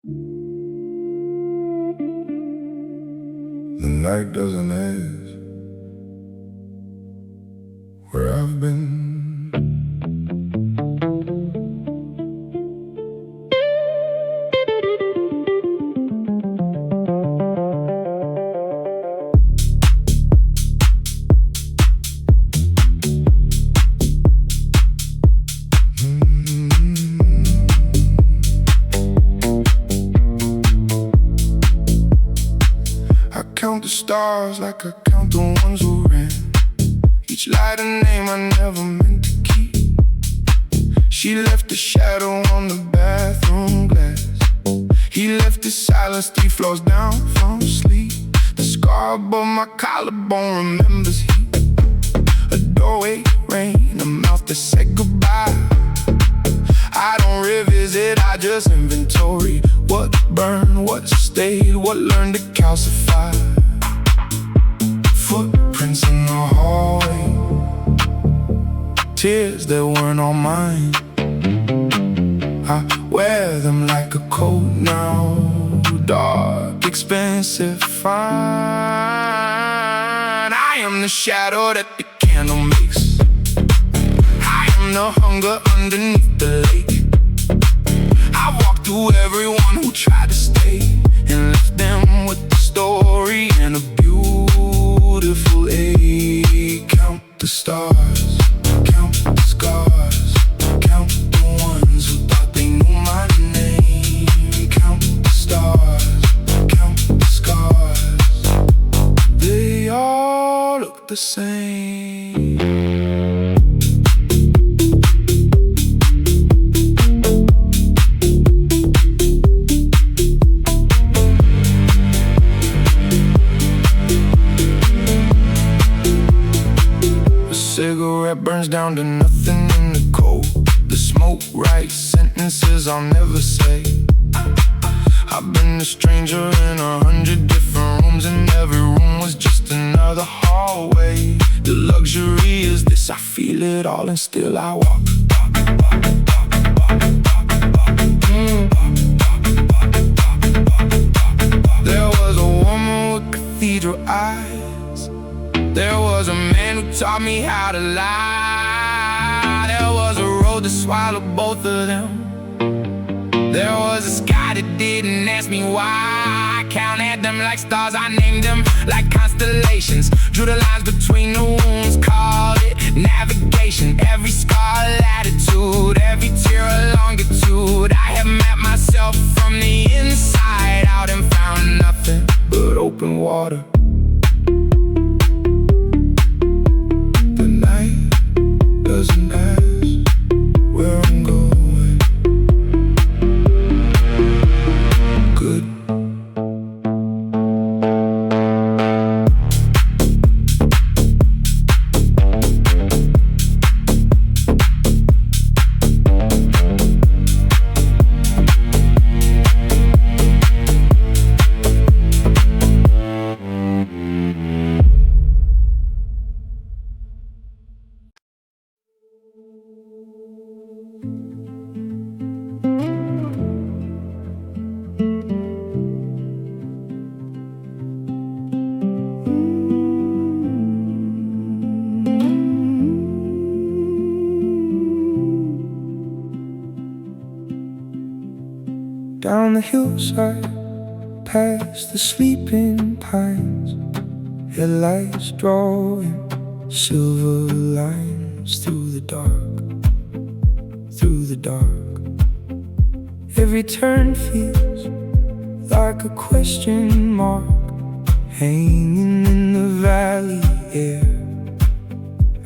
The night doesn't ask where I've been. I count the stars like I count the ones who ran. Each light a name I never meant to keep. She left a shadow on the bathroom glass. He left his silence 3 floors down from sleep. The scar above my collarbone remembers heat. A doorway, rain, a mouth that said goodbye. I don't revisit, I just inventory. What burned, what stayed, what learned to calcify. Footprints in the hallway, tears that weren't all mine. I wear them like a coat now. Dark, expensive, fine. I am the shadow that the candle makes. I am the hunger underneath the lake. I walked through everyone who tried to stay and left them with the story and a beautiful ache. Count the stars, count the scars, count the ones who thought they knew my name. Count the stars, count the scars, they all look the same. Cigarette burns down to nothing in the cold. The smoke writes sentences I'll never say. I've been a stranger in 100 different rooms, and every room was just another hallway. The luxury is this, I feel it all and still I walk. There was a woman with cathedral eyes. There was a man who taught me how to lie. There was a road that swallowed both of them. There was a sky that didn't ask me why. I counted them like stars, I named them like constellations. Drew the lines between the wounds, called it navigation. Every scar latitude, every tear a longitude. I have mapped myself from the inside out and found nothing but open water. Doesn't ask where I'm going. Good. Down the hillside, past the sleeping pines, headlights drawing silver lines through the dark, through the dark. Every turn feels like a question mark, hanging in the valley air.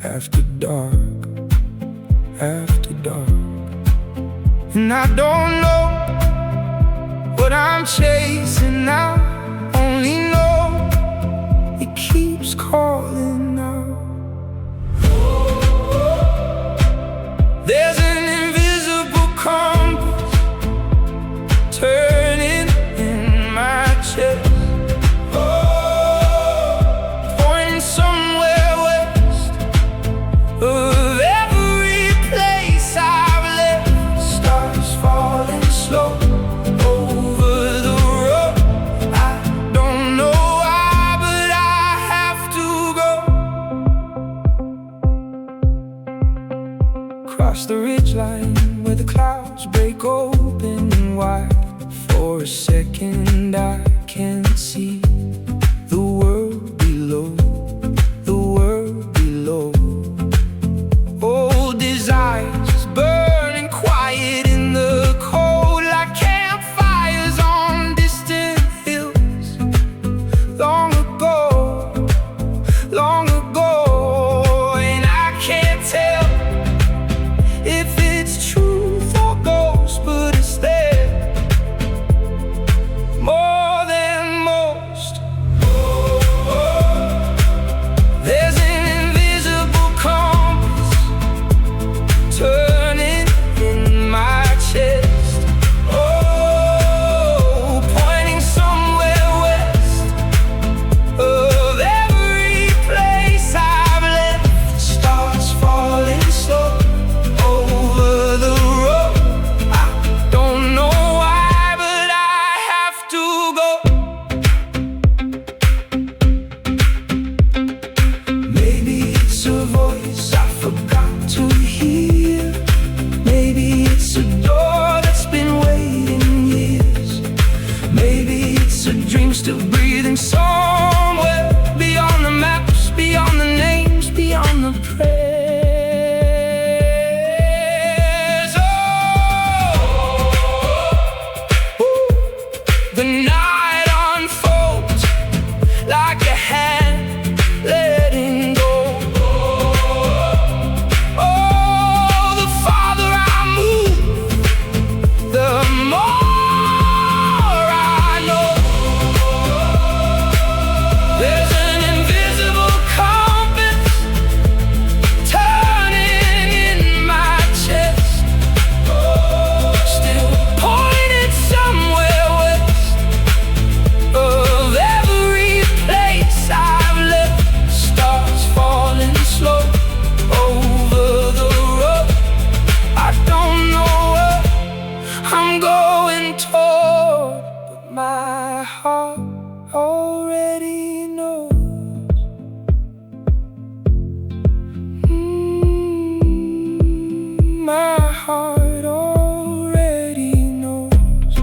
After dark, after dark. And I don't know what I'm chasing now, only know it keeps calling out. There's an invisible compass turning in my chest, pointing somewhere west of every place I've left. Stars falling slow over The night unfolds like a hand letting go. Oh, the farther I move, the more I know. There's an invisible compass turning in my chest, still pointed somewhere west of every place I've left. Stars falling slow over the road. I don't know where I'm going toward, but my heart already knows. My heart already knows.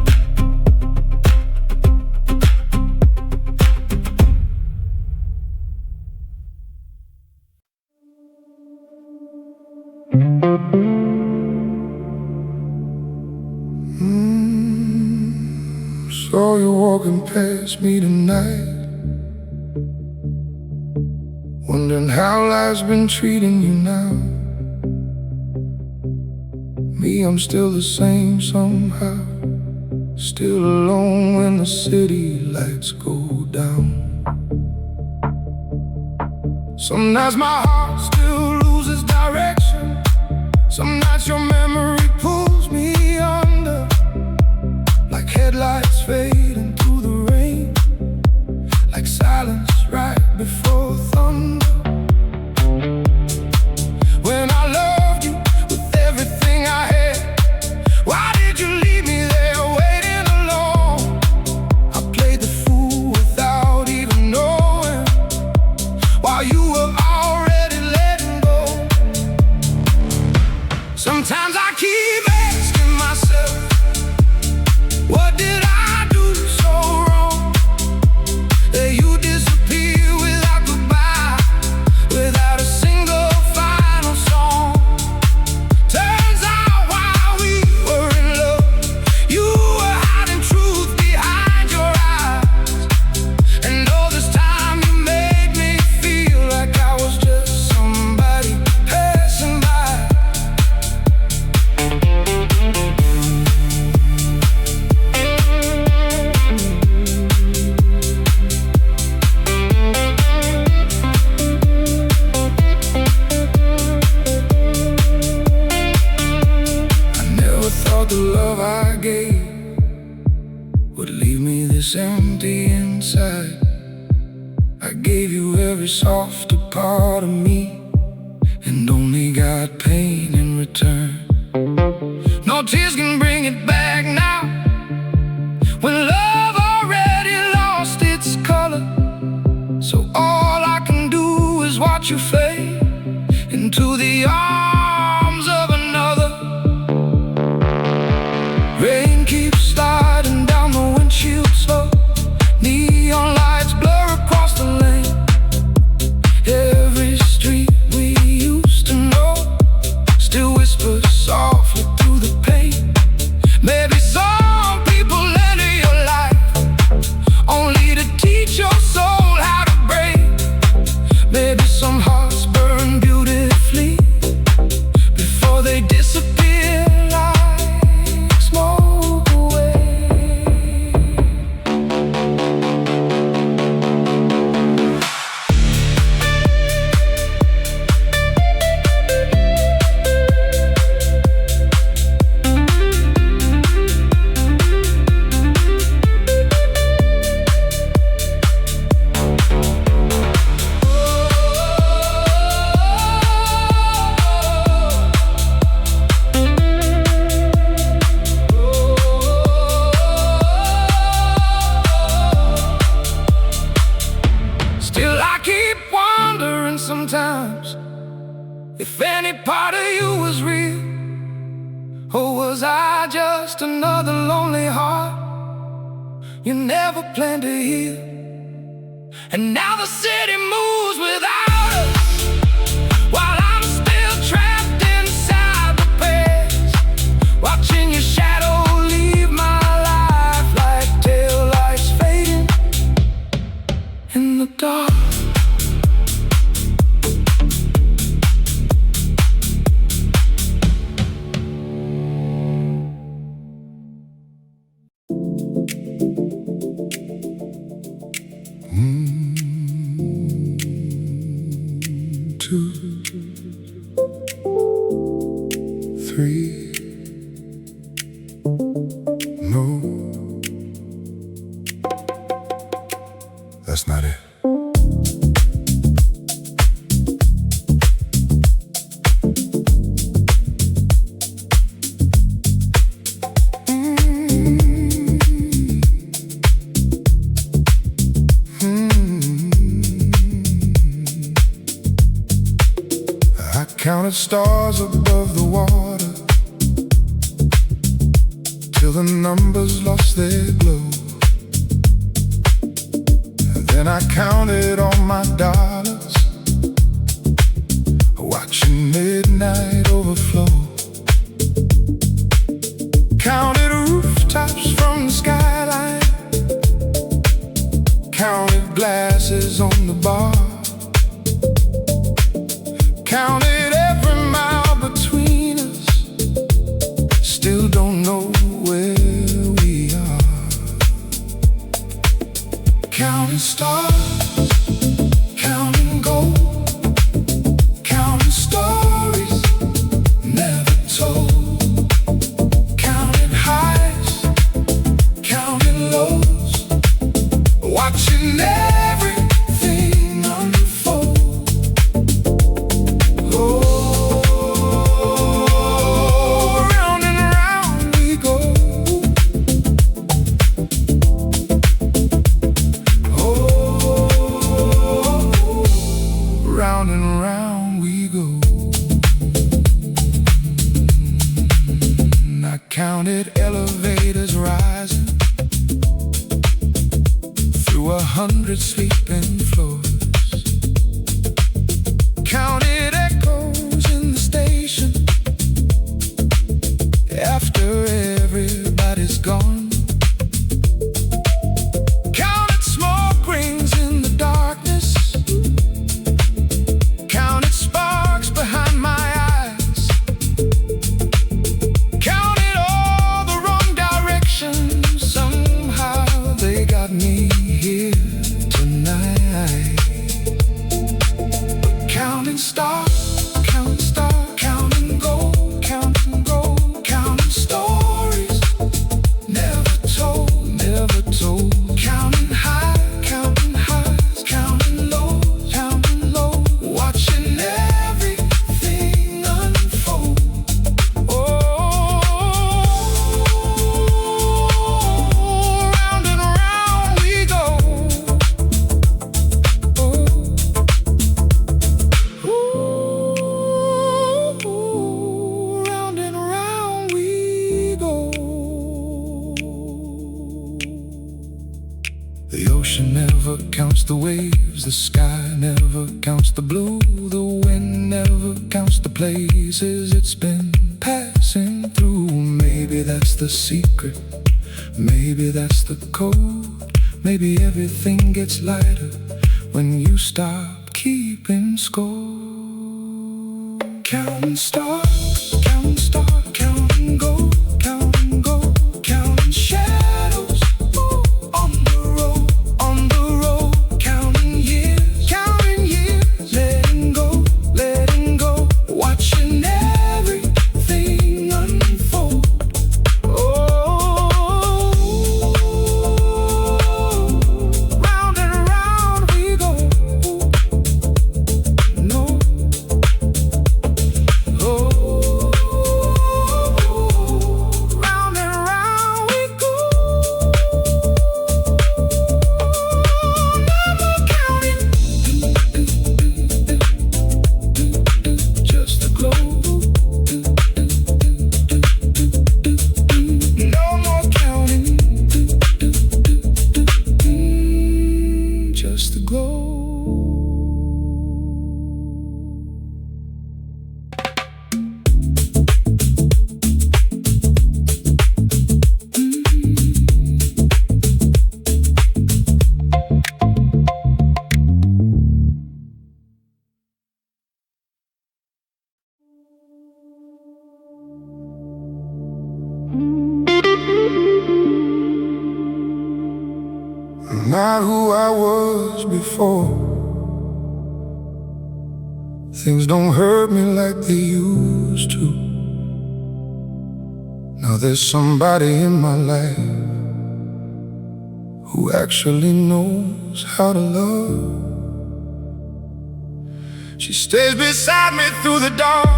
Saw you walking past me tonight, wondering how life's been treating you now. Me, I'm still the same somehow, still alone when the city lights go down. Some nights my heart still loses direction. Some nights your memory pulls me under, like headlights fading through the rain, like silence right before thunder. When I loved you with everything I had, why did you leave me there waiting alone? I played the fool without even knowing, while you were already letting go. Sometimes I keep asking myself, what did I do so wrong that you disappear without goodbye, without a single final song? Turns out while we were in love, you were hiding truth behind your eyes. And all this time you made me feel like I was just somebody passing by. I never thought the love I gave would leave me this empty inside. I gave you every softer part of me and only got pain in return. No tears can bring it back now, when love already lost its color. So all I can do is watch you fade into the arms of another. Rain keeps sliding down the windshield slow, neon lights blur across the lane. Every street we used to know still whispers softly through the pain. Maybe some people enter your life only to teach your soul how to break. Maybe some hearts burn beautifully before they disappear like smoke away. Still I keep wondering sometimes if any part of you was real, or was I just another lonely heart you never planned to heal. And now the city moves without us, while I'm still trapped inside the past, watching your shadow leave my life like tail that's not it. I counted stars above the water till the numbers lost their glow. Then I counted all my dollars, watching midnight overflow. Counted rooftops from the skyline, counted glasses on the bar, counted every mile between us, still don't know where we are. Counting stars, counting gold, counting stories never told, counting highs, counting lows, watching everything unfold. Round and round we go. I counted elevators rising through 100 sleeping floors, counted echoes in the station after everybody's gone, counted smoke rings in the darkness, counted sparks behind my eyes, counted all the wrong directions. Somehow they got me here tonight. But counting stars, counting gold, counting stories never told, counting highs, counting lows, watching everything unfold. Round and round we go. Round and round we go. The ocean never counts the waves, the sky never counts the blue, the wind never counts the places it's been passing through. Maybe that's the secret, maybe that's the code. Maybe everything gets lighter when you stop keeping score. Counting stars, counting gold, counting shadows on the road, counting years, letting go, watching everything unfold. Round and round we go. No. Round and round we go. No more counting, just the glow. No more counting, just the glow. Not who I was before. Things don't hurt me like they used to. Now there's somebody in my life who actually knows how to love. She stays beside me through the dark.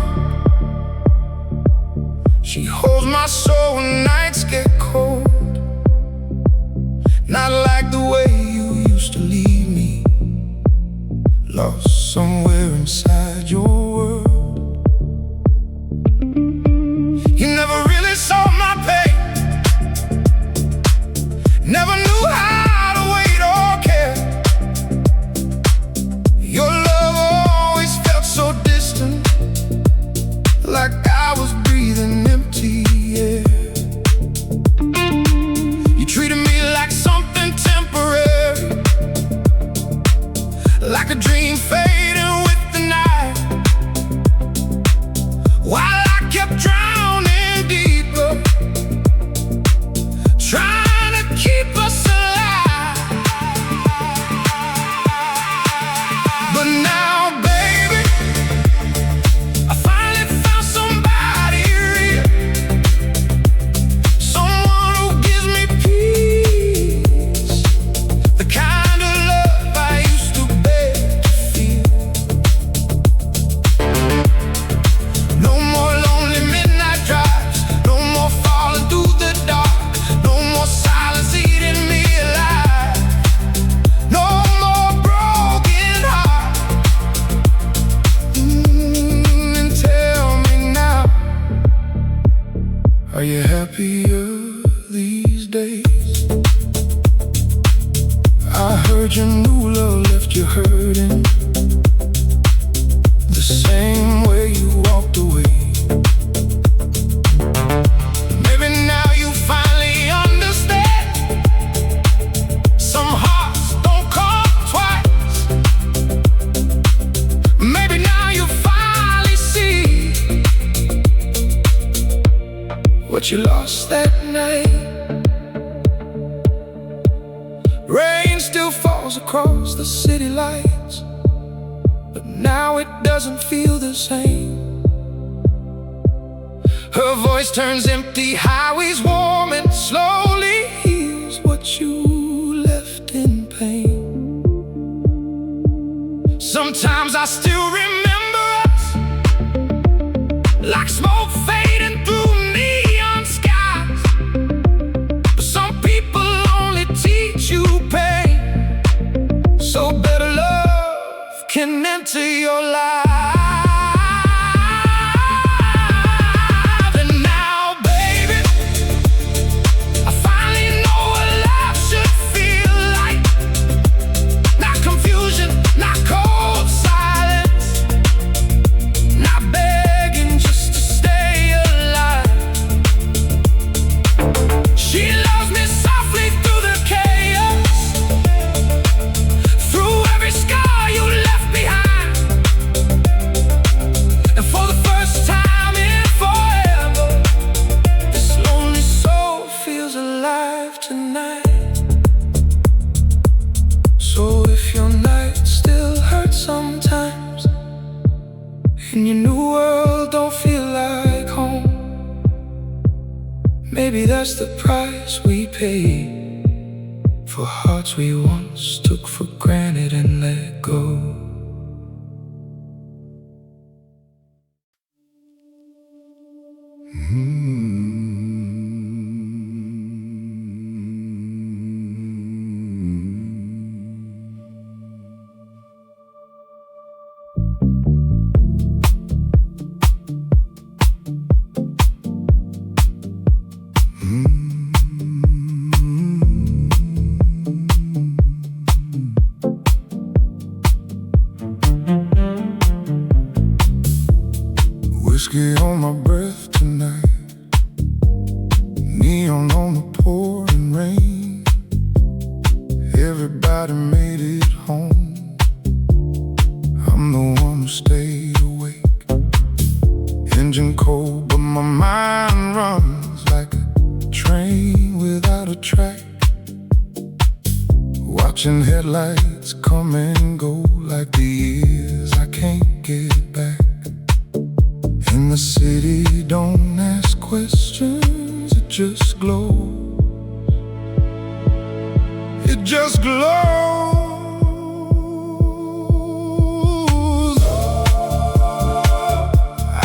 She holds my soul when nights get cold. Not like the way you used to leave me, lost somewhere inside your world. You never really saw my pain, never knew how to wait or care. Your love always felt so distant, like I was breathing empty air. You treated me like something temporary, like a dream fading with the night, while I kept drowning deeper, trying to keep us alive. But now, baby, I finally found somebody real, someone who gives me peace, the kind of love I used to beg to feel. No more lonely midnight drives, no more falling through the dark, no more silence eating me alive, no more broken heart. And tell me now, are you happier these days? I heard your new love left you hurting, the same way you walked away. Maybe now you finally understand, some hearts don't come twice. Maybe now you finally see what you lost that night. Rain still falls across the city lights, but now it doesn't feel the same. Her voice turns empty highways warm and slowly heals what you left in pain. Sometimes I still remember us, like smoke fading through neon skies. But some people only teach you pain, so better love can enter your life. And now, baby, I finally know what love should feel like. Not confusion, not cold silence, not begging just to stay alive. She loves me softly through the chaos, through every scar you left behind. And for the first time in forever, this lonely soul feels alive tonight. So if your night still hurts sometimes, and your new world don't feel like home, maybe that's the price we pay for hearts we once took for granted and let go. Whiskey on my breath tonight, neon on the pouring rain. Everybody made it home, I'm the one who stayed awake. Engine cold, but my mind runs like a train without a track. Watching headlights come and go like the years I can't get back. In the city, don't ask questions, it just glows. it just glows.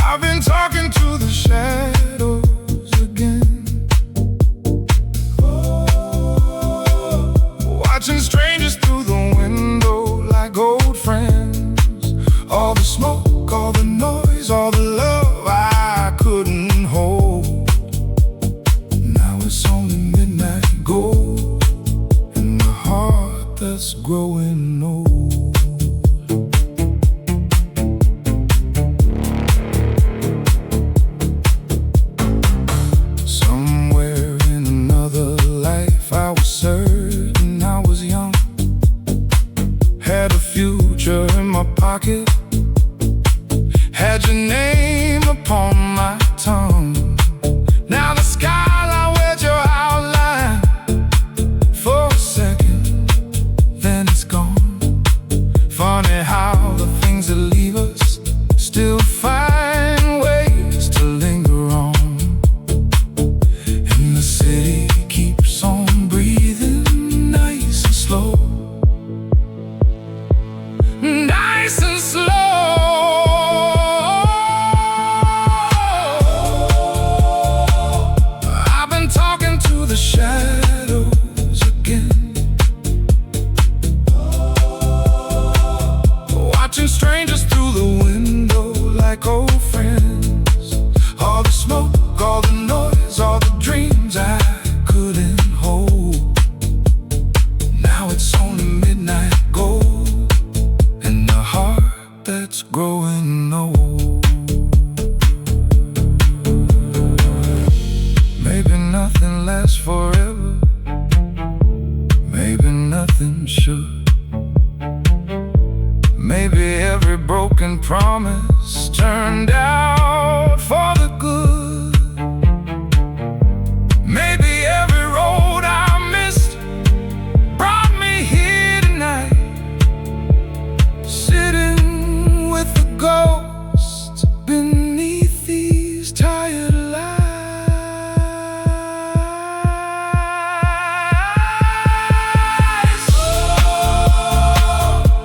I've been talking to the shadows again, watching strangers through the window like old friends. All the smoke, all the noise, all the love I couldn't hold. Now it's only midnight gold in the heart that's growing old. Somewhere in another life I was certain I was young, had a future in my pocket, had your name upon my tongue. Now the skyline read your outline for a second, then it's gone. Funny how the things that leave us still find ways to linger on. And the city keeps on breathing nice and slow, nice and slow. I've been talking to the shadows again, watching strangers through the window like old friends. All the smoke, all the noise, all the dreams I couldn't hold. Now it's only midnight gold in the heart that's growing old. Maybe nothing lasts forever, maybe nothing should. Maybe every broken promise turned out for the good. Maybe every road I missed brought me here tonight, sitting with the ghosts beneath these tired lights.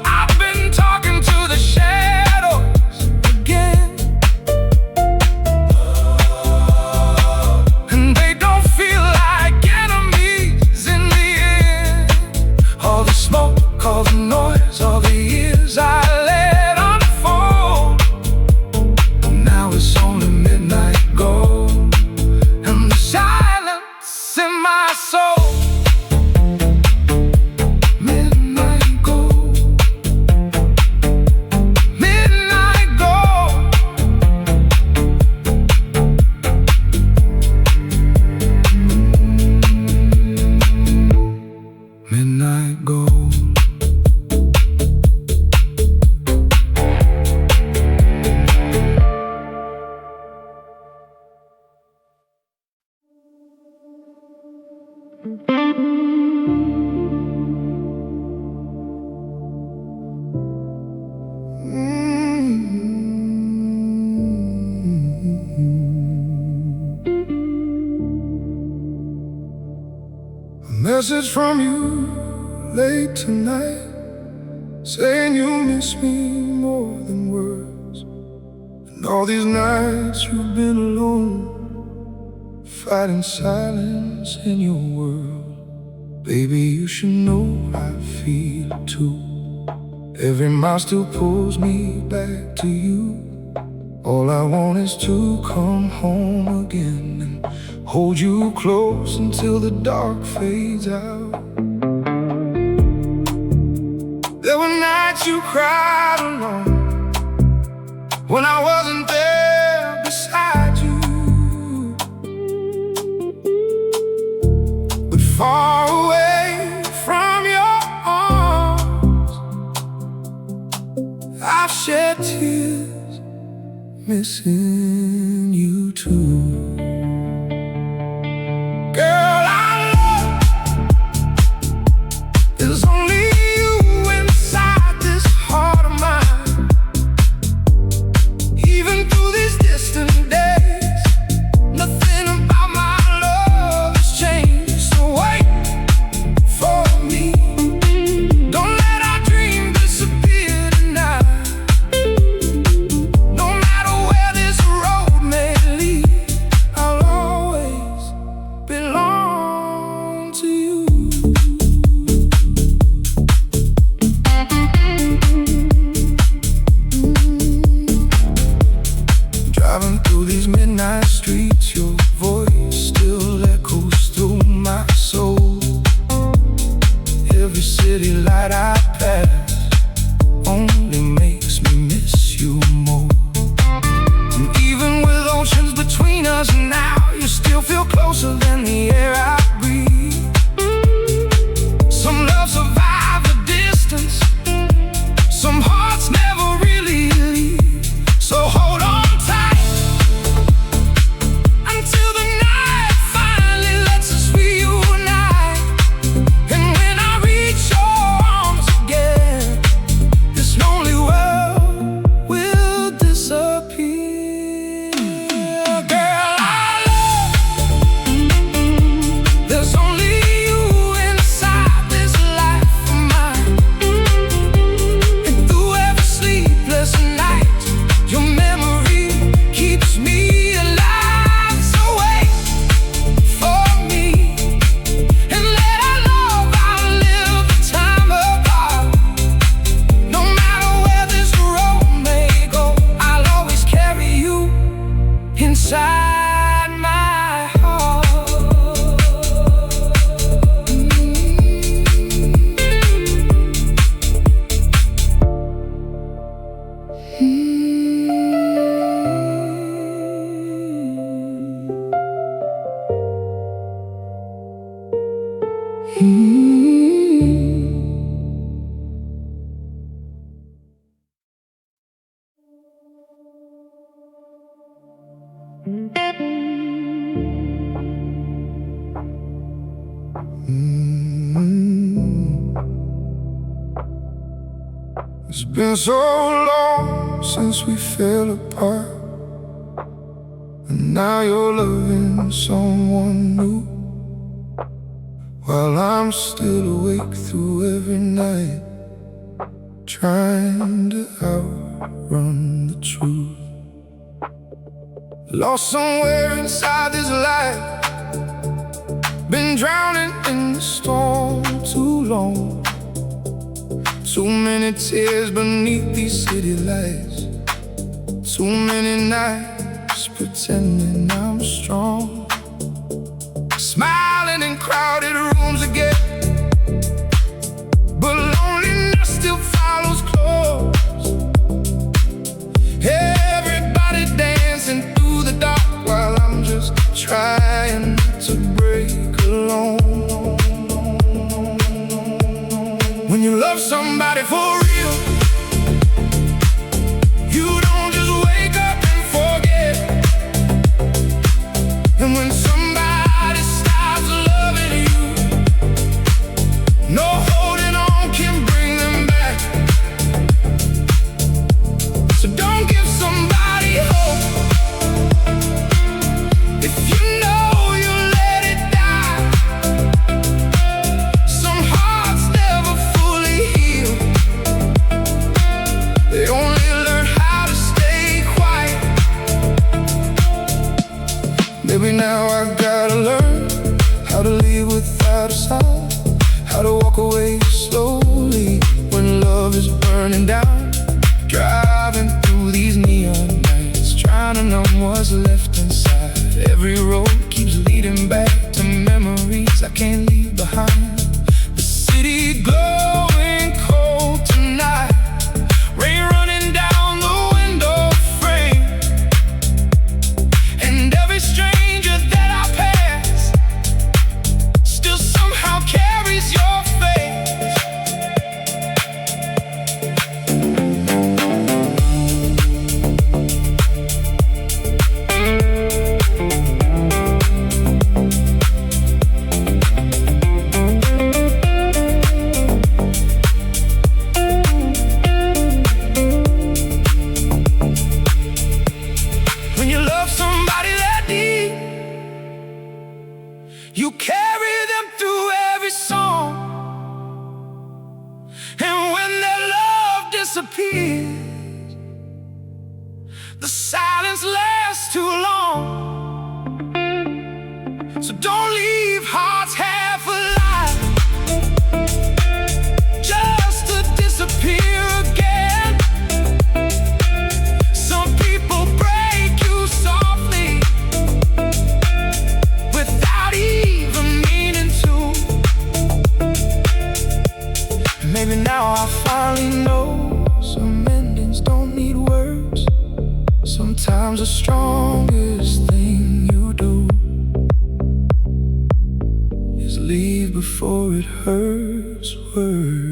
I've been talking to the shadows again, and they don't feel like enemies in the end. All the smoke, all the noise, all the years I let unfold. Now it's only midnight gold and the silence in my soul. Midnight gold, midnight gold. Midnight gold. A message from you late tonight, saying you miss me more than words. And all these nights you've been alone, fighting silence in your world. Baby, you should know I feel it too. Every mile still pulls me back to you. All I want is to come home again and hold you close until the dark fades out. There were nights you cried alone when I wasn't there beside you, but far away from your arms, I've shed tears missing you too. Girl, I love, there's only you inside this heart of mine. Even through these distant days, nothing about my love has changed. So wait for me. city light I pass only makes me miss you more. And even with oceans between us now, you still feel closer than the air I breathe. Some love survive the distance, some hearts never really leave. So hold on tight until the night finally lets us reunite. And when I reach your arms again, this lonely world will disappear. Girl, I love, there's only you inside this life of mine. And through every sleepless night, your memory keeps me alive. So wait for me and let our love outlive the time apart. No matter where this road may go, I'll always carry you inside my heart. It's been so long since we fell apart, and now you're loving someone new, while I'm still awake through every night, trying to outrun the truth. Lost somewhere inside this life, been drowning in the storm too long. Too many tears beneath these city lights, too many nights pretending I'm strong, smiling in crowded rooms again, but loneliness still follows close. Everybody dancing through the dark while I'm just trying to break alone. When you love somebody for real, you don't just wake up and forget. And when somebody stops loving you, no holding on can bring them back. So don't give somebody hope if you know you let it die. Some hearts never fully heal, they only learn how to stay quiet. Maybe now I gotta learn how to leave without a sign, how to walk away slowly when love is burning down. Driving through these neon nights, trying to numb what's left inside. Every road keeps leading back to memories I can't leave behind. The city glowing cold tonight, rain running down the window frame, and every stranger that I pass still somehow carries your face. maybe now I finally know some endings don't need words. Sometimes the strongest thing you do is leave before it hurts worse.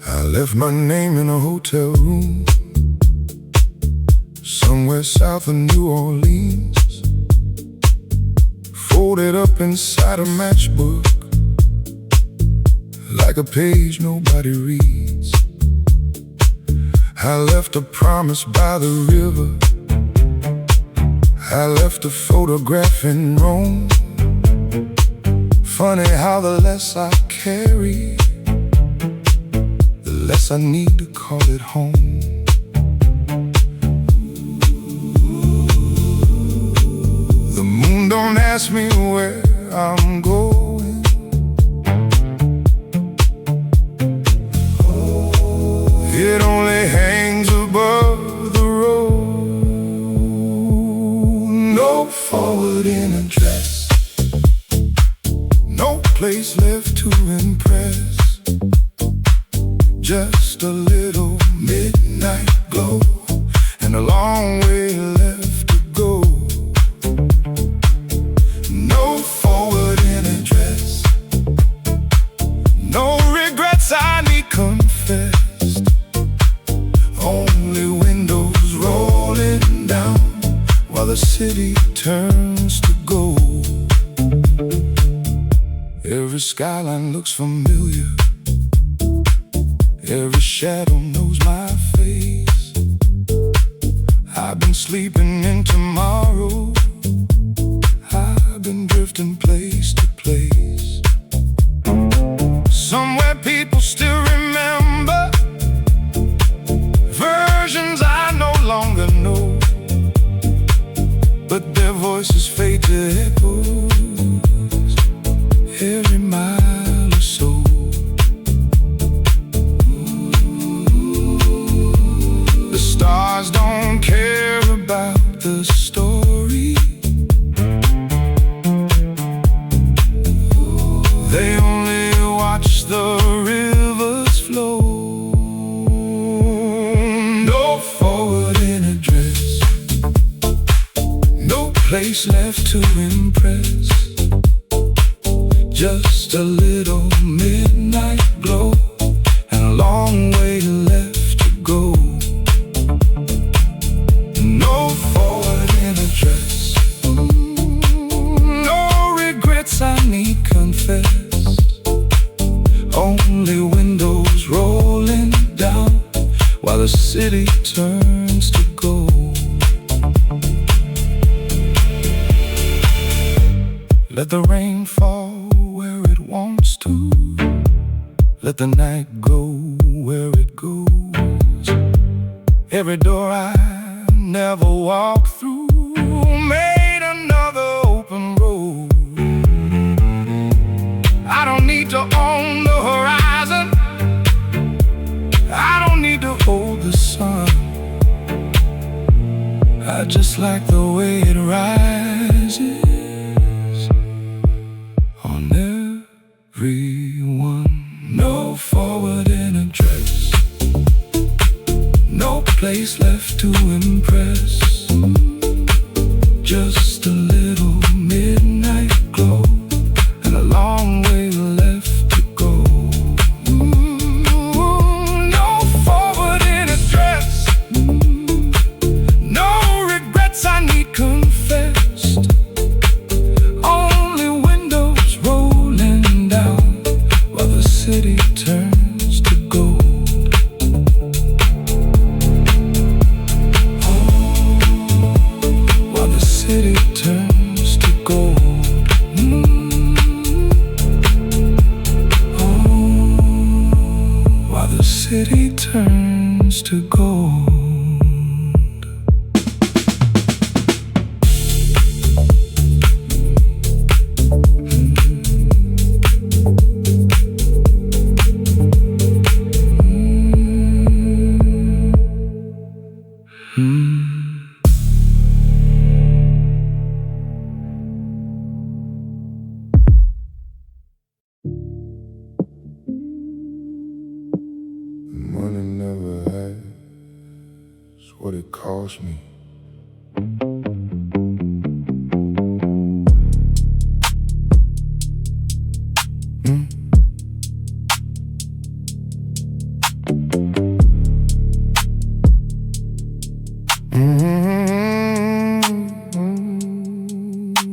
I left my name in a hotel room somewhere south of New Orleans, folded up inside a matchbook like a page nobody reads. I left a promise by the river, I left a photograph in Rome. Funny how the less I carry, the less I need to call it home. The moon don't ask me where I'm going. It only hangs above the road. No forwarding address, no place left to impress. Just a little midnight glow and a long way left to go. No forwarding address, no regrets I need confessed. Only windows rolling down while the city turns to gold. Every skyline looks familiar, every shadow knows my face. I've been sleeping in tomorrow, I've been drifting place to place. Somewhere people still remember versions I no longer know, but their voices fade to echoes every mile or so. The stars don't care about the story, they only watch the rivers flow. No forwarding address, no place left to impress. Just a little midnight glow and a long way left to go. No forwarding address, no regrets I need confess. Only windows rolling down while the city turns to gold. Let the rain fall where it wants to, let the night go where it goes. Every door I never walked through made another open road. I don't need to own the horizon, I don't need to hold the sun. I just like the way it rises on everyone. No forwarding address, no place left to impress. Just a little midnight glow and a long way left to go. No forwarding address. city turns to gold. Money never has what it cost me.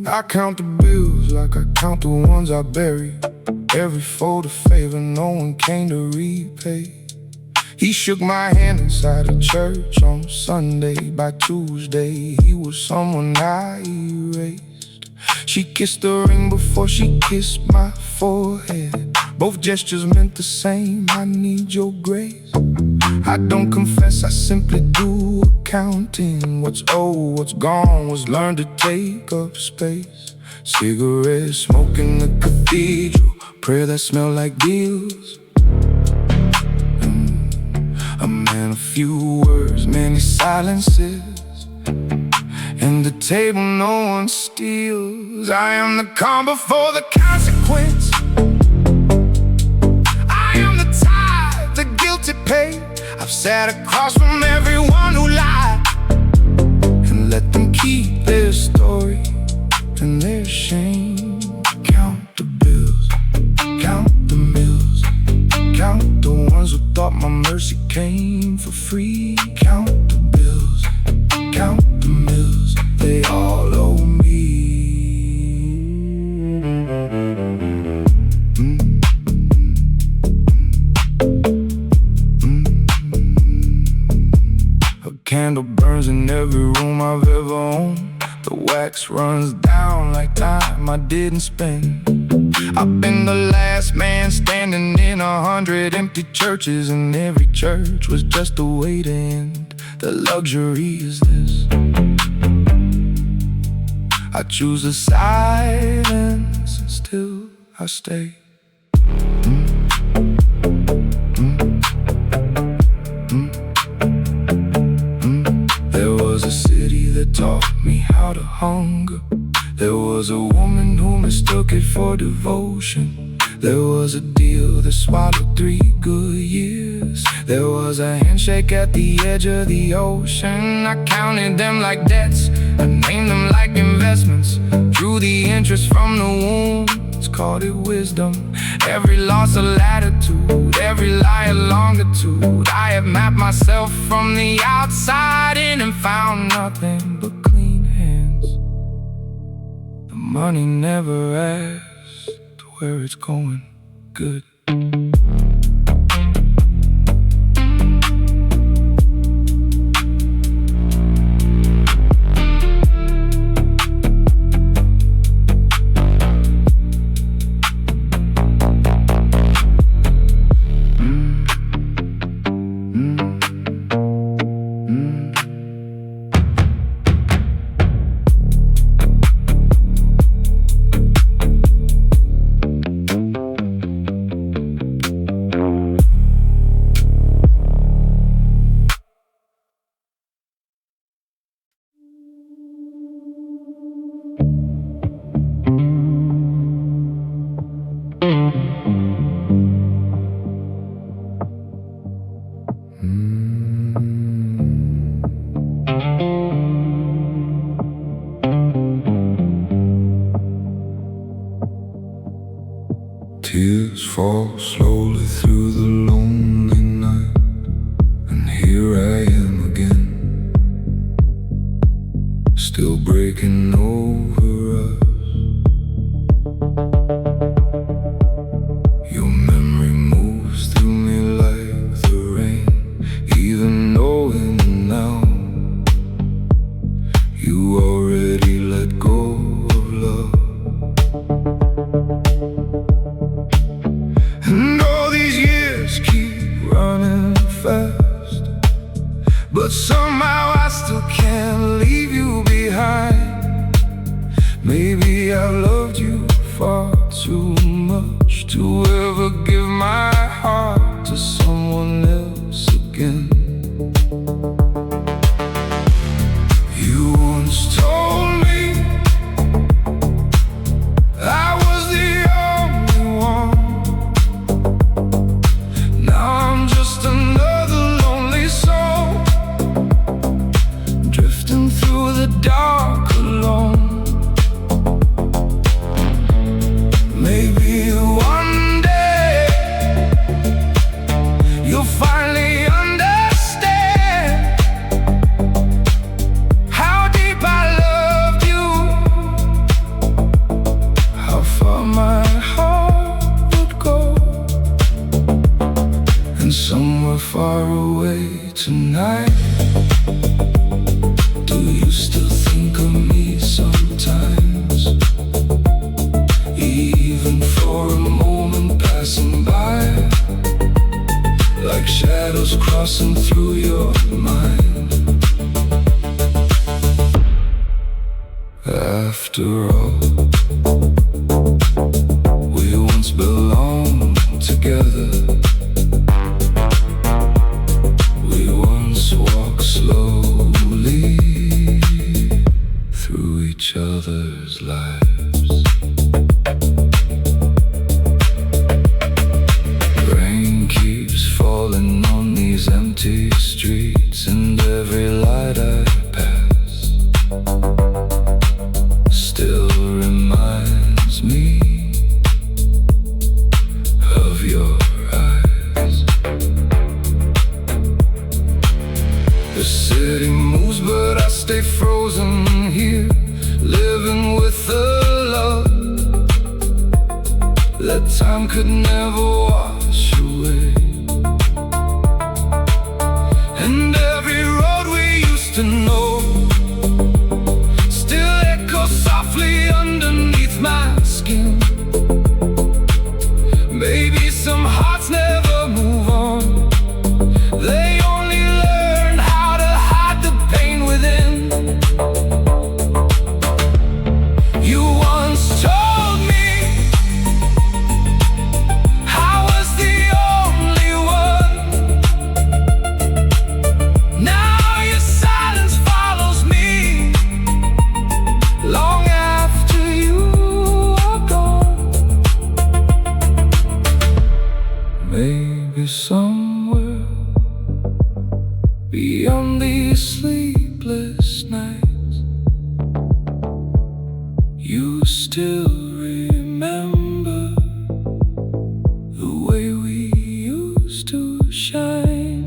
I count the bills like I count the ones I bury. Every fold of favor no one came to repay. He shook my hand inside a church on Sunday. By Tuesday, he was someone I erased. She kissed the ring before she kissed my forehead. Both gestures meant the same, I need your grace. I don't confess, I simply do accounting. What's owed, what's gone, was learned to take up space. Cigarette smoke in the cathedral, prayer that smelled like deals. A man of few words, many silences, and the table no one steals. I am the calm before the consequence. I am the tithe, the guilty pay. I've sat across from everyone who lied and let them keep their story and their shame. Count the bills, count the meals, count the ones who thought my mercy came for free. Count the bills, count the mills, they all owe me. A candle burns in every room I've ever owned. The wax runs down like time I didn't spend. I've been the last man standing in 100 empty churches, and every church was just a way to end. The luxury is this: I choose the silence and still I stay. There was a city that taught me how to hunger. There was a woman who mistook it for devotion. There was a deal that swallowed 3 good years. There was a handshake at the edge of the ocean. I counted them like debts, I named them like investments. Drew the interest from the wounds, called it wisdom. Every loss a latitude, every lie a longitude. I have mapped myself from the outside in and found nothing but clean hands. The money never asked where it's going. Good. Tears fall slowly through the lonely night, and here I am again, still breaking over us. Your memory moves through me like the rain, fast, but somehow I still can't leave you behind. Maybe I've loved you far too much to ever give my heart to someone else again. You once told me I was the only one. Now I'm just another lonely soul, drifting through the dark alone. Maybe one day you'll finally understand how deep I loved you, how far my heart would go. And somewhere far away tonight, do you still think of me sometimes? Even for a moment passing by, like shadows crossing through your mind. After all, we once belonged together. We once walked slowly through each other's lives. Rain keeps falling on these empty streets, and every light I pass still reminds me of your eyes. The city moves, but I stay frozen here, living with the love that time could never wash away. And every road we used to know still echoes softly underneath my skin. Maybe some hearts never move on, they only learn how to hide the pain within. You once told me I was the only one. Now your silence follows me long after you are gone. Maybe somewhere beyond these sleepless nights, you still remember the way we used to shine.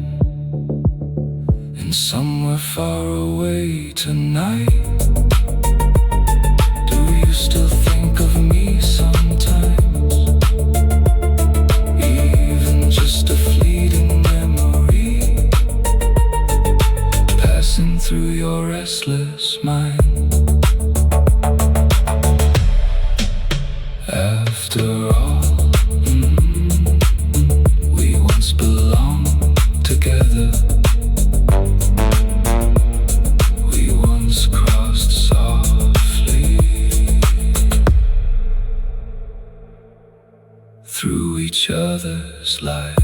And somewhere far away tonight, do you still think of me sometimes? Even just a fleeting memory passing through your restless mind. After all, we once belonged together. We once crossed softly through each other's lives.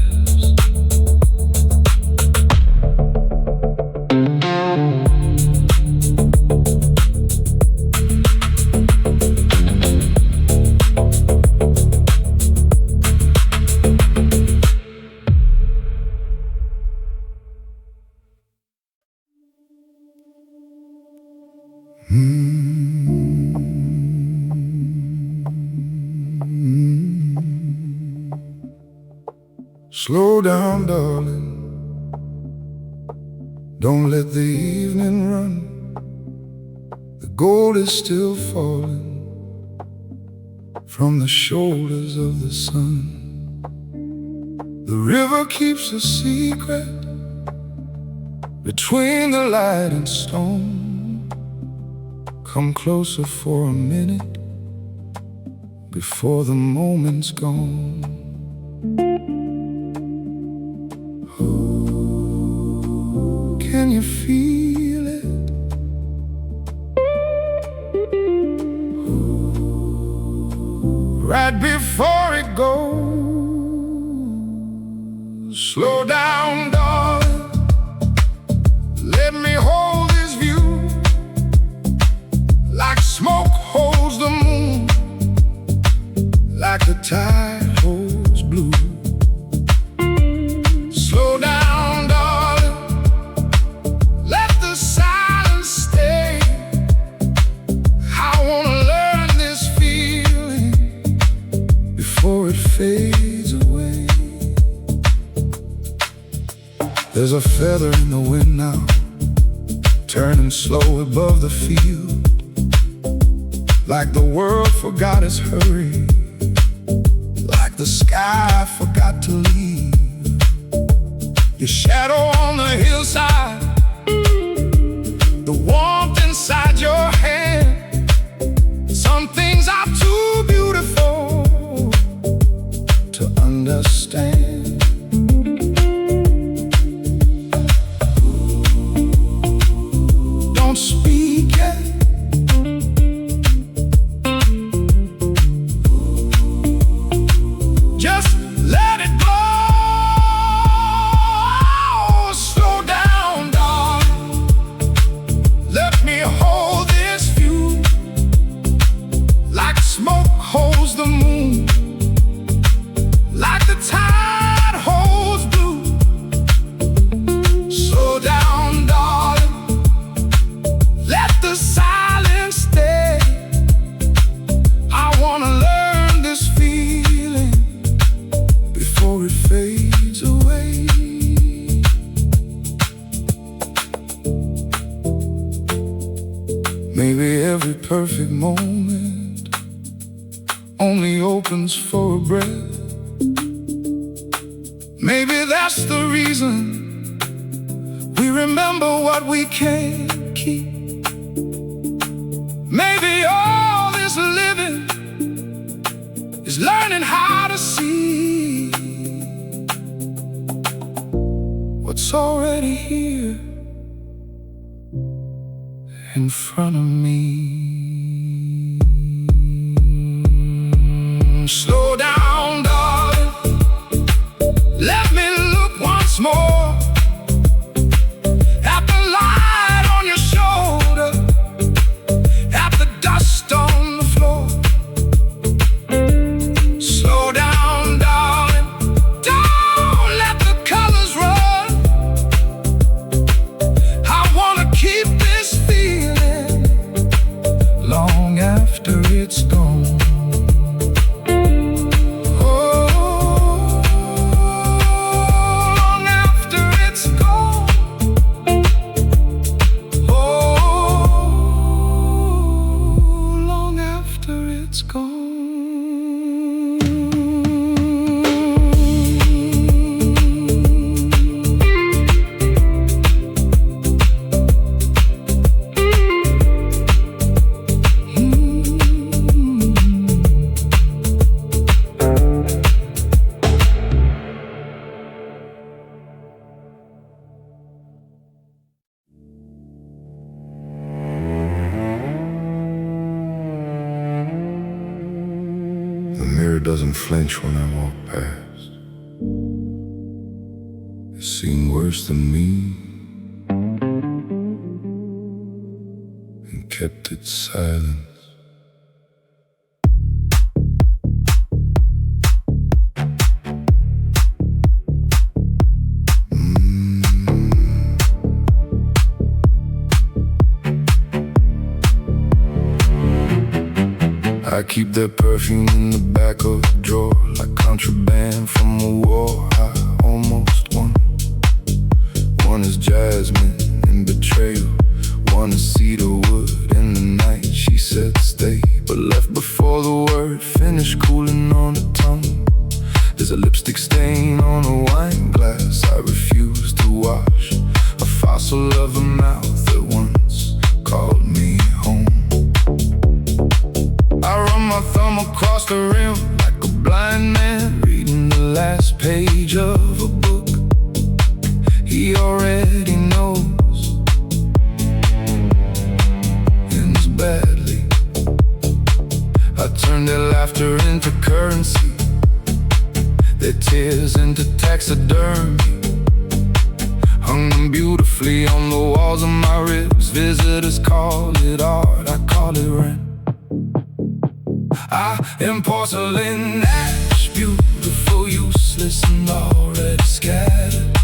Slow down, darling. Don't let the evening run. The gold is still falling from the shoulders of the sun. The river keeps a secret between the light and stone. Come closer for a minute before the moment's gone. Oh. you feel it. Right before it goes, slow down, darling. Let me hold this view, like smoke holds the moon, like the tide holds blue. Slow down, darling. Let the silence stay. I wanna learn this feeling before it fades away. There's a feather in the wind now, turning slow above the field, like the world forgot its hurry, like the sky forgot to leave. Your shadow on the hillside, the warmth inside your hand. Some things are too beautiful to understand. Don't speak yet. Just let it go. Slow down, darling. Let me hold this view, like smoke holds the moon, like the tide holds blue. Slow down, darling. Let the silence stay. I wanna learn this feeling before it fades away. Maybe every perfect moment only opens for a breath. Maybe that's the reason we remember what we can't keep. Maybe all this living is learning how to see what's already here in front of me. Slow down, darling. Let me look once more at the light on your shoulder, at the dust on the floor. Slow down, darling. Don't let the colors run. I wanna keep this feeling long after it's gone. The mirror doesn't flinch when I walk past. It's seen worse than me and kept its silence. I keep that perfume in the back of the drawer, like contraband from a war I almost won. One is jasmine and betrayal, one is cedar wood. In the night she said stay, but left before the word finished cooling on her tongue. There's a lipstick stain on a wine glass I refuse to wash, a fossil of a mouth that once called me home. I run my thumb across the rim like a blind man reading the last page of a book he already knows. hung them beautifully on the walls of my ribs. Visitors call it art, I call it rent. I am porcelain ash, beautiful, useless, and already scattered.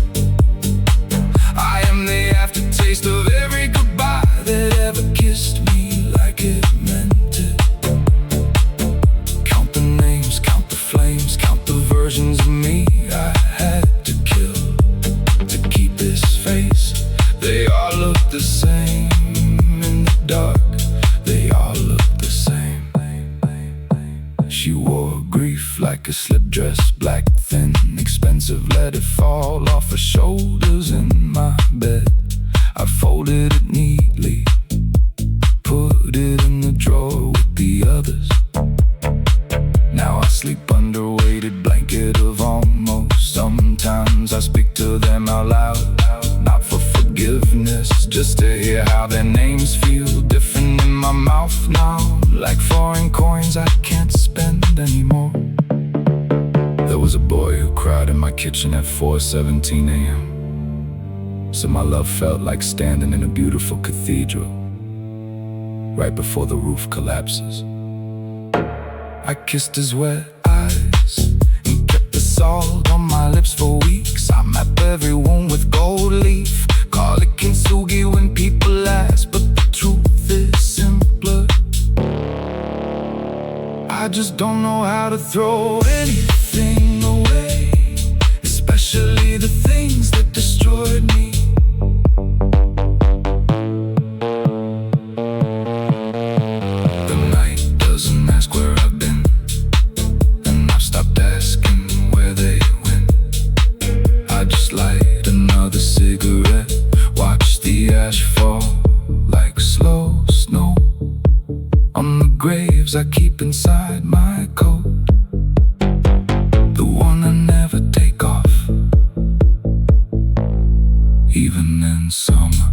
I am the aftertaste of every goodbye that ever kissed me like it meant it. Count the names, count the flames, count the versions of me I had to kill to keep this face. They all look the same in the dark, they all look the same. She wore grief like a slip dress, black, thin, expensive. Let it fall off her shoulders in my bed. I folded it neatly, put it in the drawer with the others. Now I sleep under a weighted blanket of almost. Sometimes I speak to them out loud, not for forgiveness, just to hear how their names feel different in my mouth now. Like foreign coins I can't spend anymore. There was a boy who cried in my kitchen at 4:17 a.m. So my love felt like standing in a beautiful cathedral right before the roof collapses. I kissed his wet eyes and kept the salt on my lips for weeks. I map everyone with gold leaf, call it kintsugi when people ask, but the truth is simpler. I just don't know how to throw anything away, especially the things that destroyed me. The night doesn't ask where I've been, and I've stopped asking where they went. I just light another cigarette, watch the ash fall like slow snow on the graves I keep inside my coat, the one I never take off, even in summer.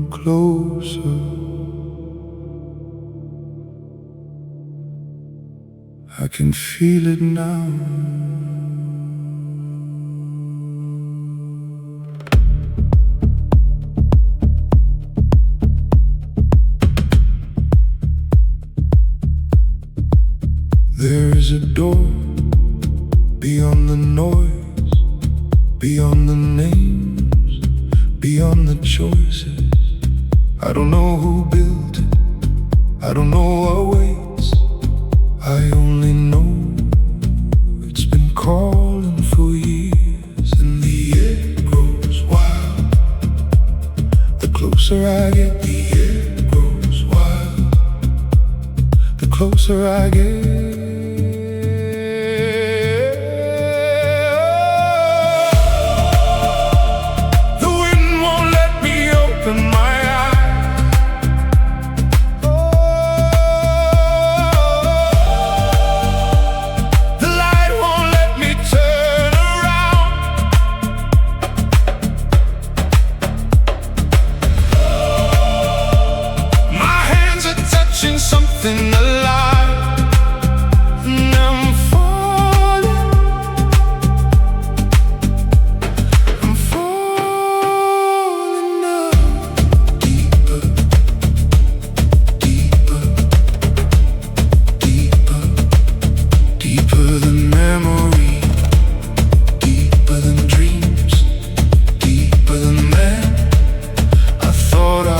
Closer, I can feel it now. There is a door beyond the noise, beyond the names, beyond the choices. I don't know who built it, I don't know what waits. I only know it's been calling for years, and the air grows wild. The closer I get, the air grows wild. The closer I get. Something alive, and I'm falling up deeper, deeper, deeper, deeper than memory, deeper than dreams, deeper than man I thought I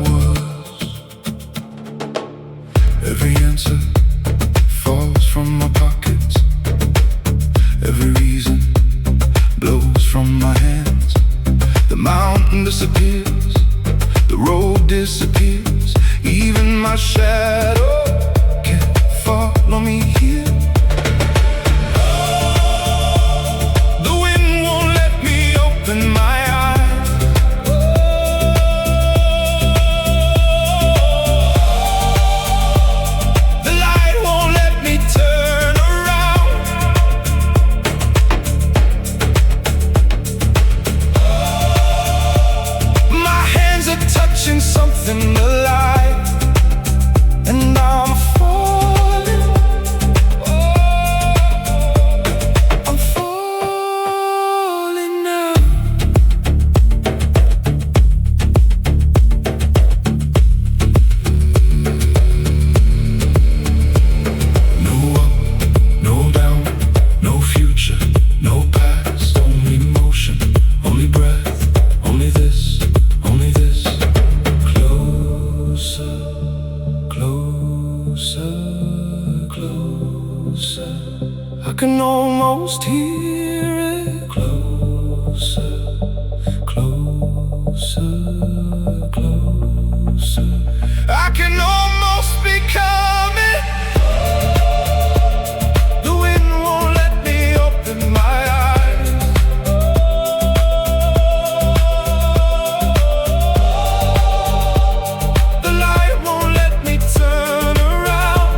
was. Every answer falls from my pockets. Every reason blows from my hands. The mountain disappears, the road disappears. Even my shadow can't follow me here. The wind won't let me open my eyes. closer. I can almost hear it. Closer, closer, closer. I can almost be coming. The wind won't let me open my eyes. The light won't let me turn around.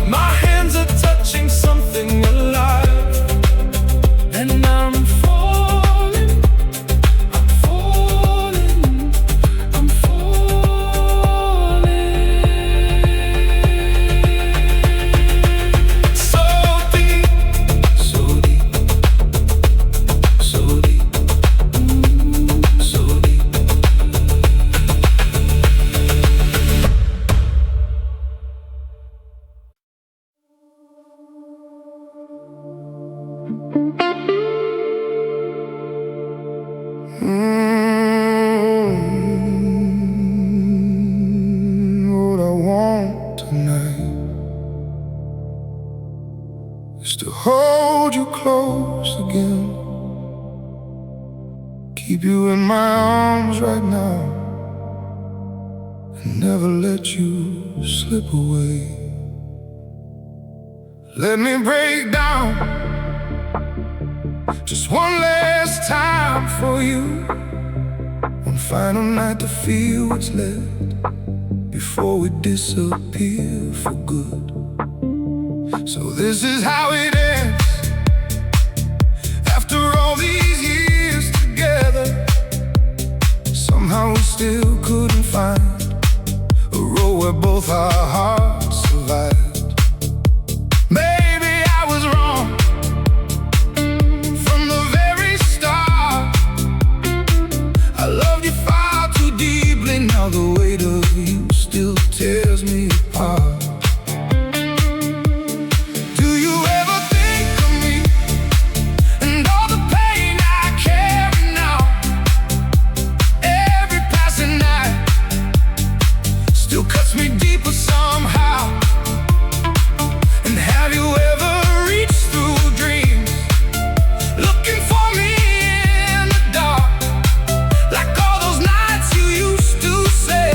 My hands are touching something alive, and I'm falling, I'm falling, I'm falling. So deep, so deep, so deep, so deep. What I want tonight is to hold you close again, keep you in my arms right now, and never let you slip away. Let me break down just one last time for you. One final night to feel what's left before we disappear for good. So this is how it ends. After all these years together, somehow we still couldn't find a road where both our hearts survived. Maybe I was wrong from the very start. I loved you far too deeply. Now the weight of you still tears me apart. Do you ever think of me and all the pain I carry now? Every passing night still cuts me deeper somehow. And have you ever reached through dreams, looking for me in the dark, like all those nights you used to say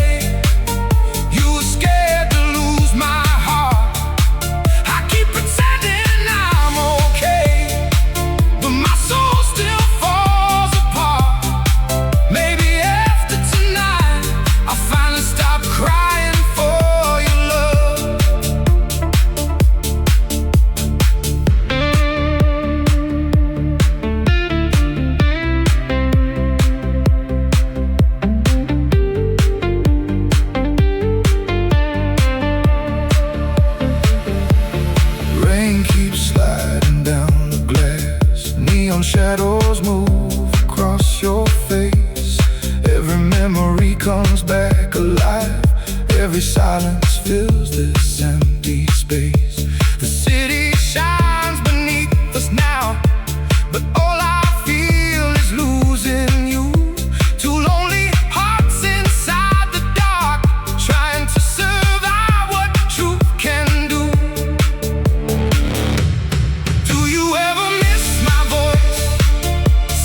you were scared to lose my heart? I keep pretending I'm okay, but my soul still falls apart. Maybe after tonight I'll finally stop crying for your love. Rain keeps sliding down the glass. Neon shadows move across your face. Every memory comes back alive. Every silence fills this empty space. The city shines beneath us now, but all I feel is losing you. Two lonely hearts inside the dark, trying to survive what truth can do. Do you ever miss my voice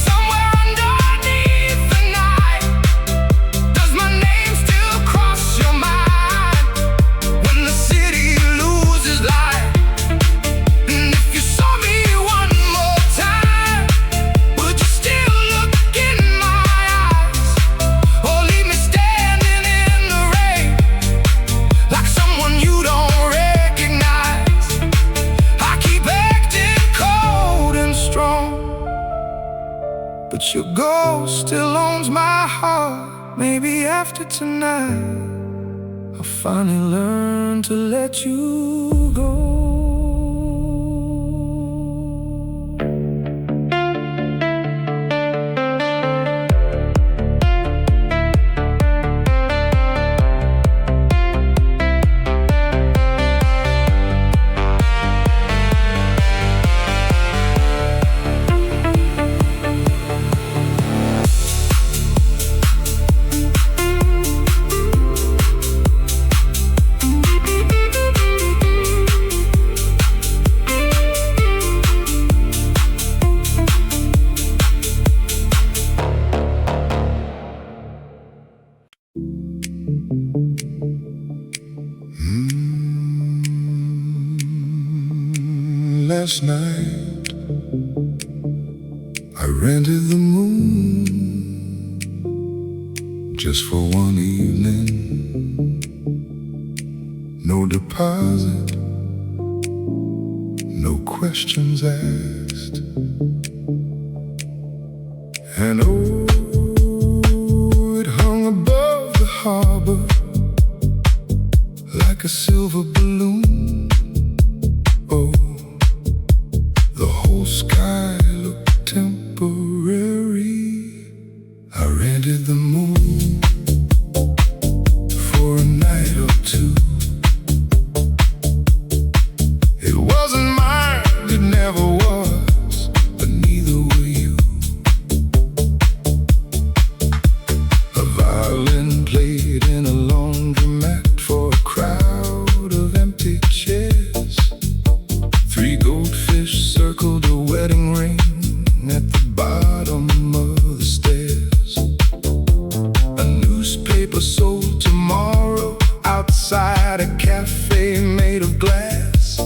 somewhere underneath the night? Does my name still cross your mind when the city loses light? And if you saw me one more time, would you still look in my eyes, or leave me standing in the rain like someone you don't recognize? I keep acting cold and strong, but your ghost still owns my heart. Maybe after tonight I'll finally learn to let you go. last night I rented the moon just for one evening. No deposit, no questions asked. And oh, it hung above the harbor like a silver balloon. Oh, the whole sky looked temporary. I rented the moon for a night or two. It wasn't mine, it never was, but neither were you. A violin played in a laundromat for a crowd of empty chairs. 3 goldfish circled a wedding ring at the bottom of the stairs. A newspaper sold tomorrow outside a cafe made of glass.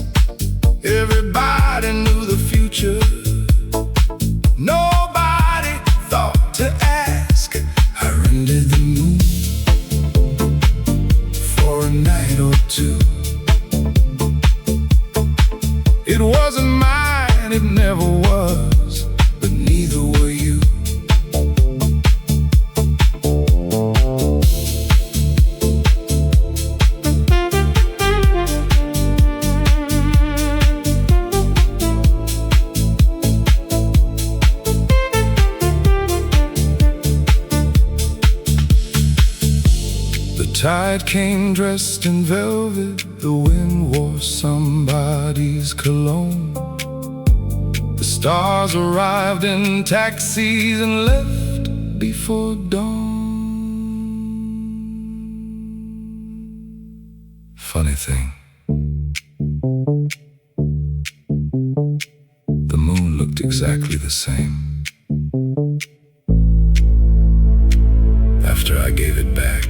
Everybody knew the future, nobody thought to ask. I rented the moon for a night or two. It wasn't mine, it never was, but neither were you. The tide came dressed in velvet, the wind wore somebody's cologne. The stars arrived in taxis and left before dawn. Funny thing, the moon looked exactly the same after I gave it back.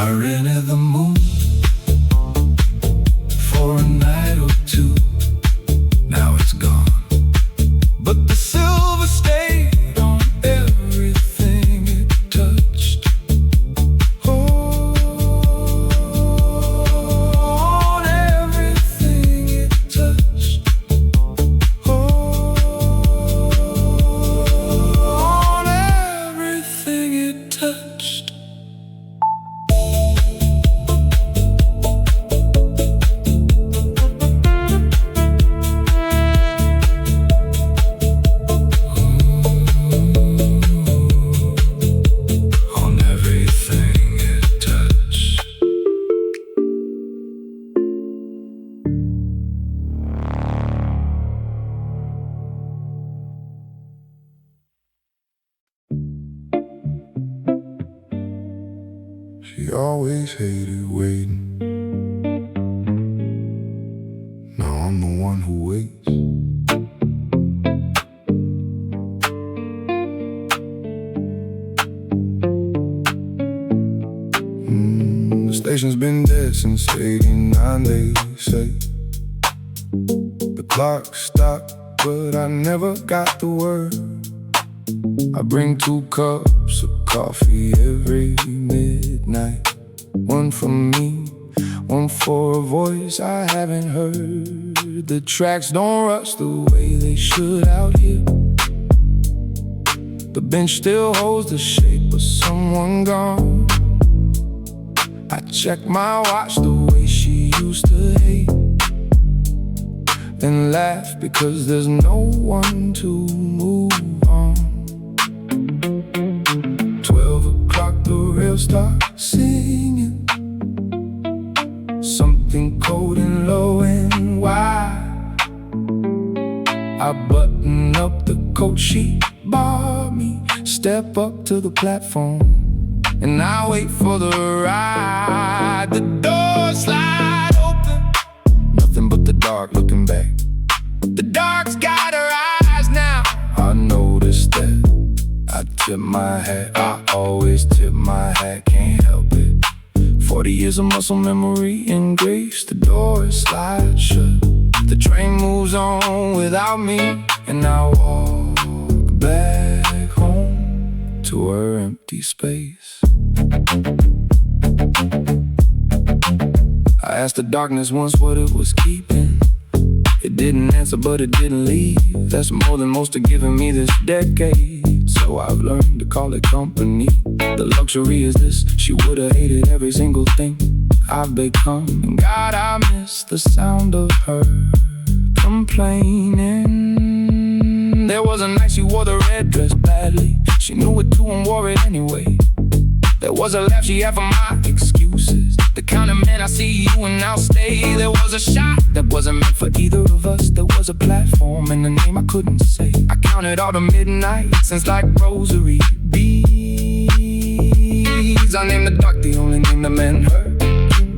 I rented the moon for a night or two. Now it's gone, but the silver stayed on everything it touched. Oh, on everything it touched. Oh, on everything it touched. On everything it touched. She always hated waiting. Now I'm the one who waits. The station's been dead since '89, they say. The clock stopped, but I never got the word. I bring 2 cups of coffee every midnight. One for me, one for a voice I haven't heard. The tracks don't rush the way they should out here. The bench still holds the shape of someone gone. I check my watch the way she used to hate, then laugh because there's no one to move on. 12 o'clock, the rail starts singing something cold and low and wide. I button up the coat she bought me, step up to the platform, and I wait for the ride. The doors slide open, nothing but the dark looking back. The dark's got her eyes now. I noticed that. I tip my hat, I always tip my hat, can't help it. 40 years of muscle memory and grace. The doors slide shut, the train moves on without me, and I walk back home to her empty space. I asked the darkness once what it was keeping. It didn't answer, but it didn't leave. That's more than most are giving me this decade. So I've learned to call it company. The luxury is this: she would've hated every single thing I've become. And God, I miss the sound of her complaining. There was a night she wore the red dress badly. She knew it too and wore it anyway. There was a laugh she had for my excuses. The kind of man I see you and I'll stay. There was a shot that wasn't meant for either of us. There was a platform and a name I couldn't say. I counted all the midnights since like rosary beads. I named the dark the only name the man heard.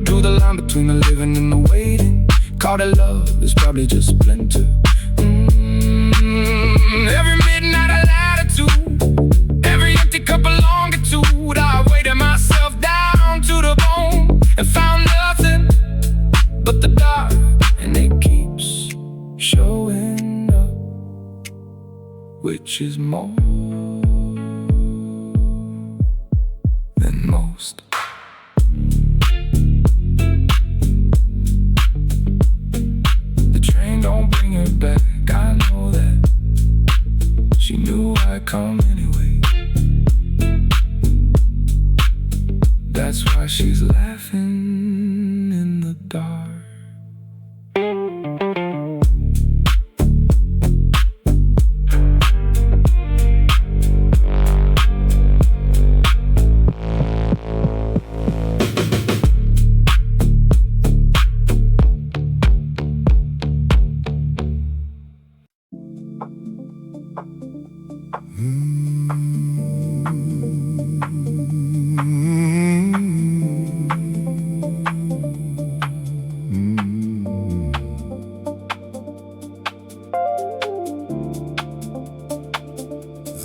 Drew the line between the living and the waiting. Called it love, it's probably just splinter. Every midnight a latitude, every empty cup of longitude. I weighted myself down to the bone and found nothing but the dark, and it keeps showing up, which is more than most. The train don't bring her back, I know that. She knew I'd come anyway. That's why she's laughing in the dark.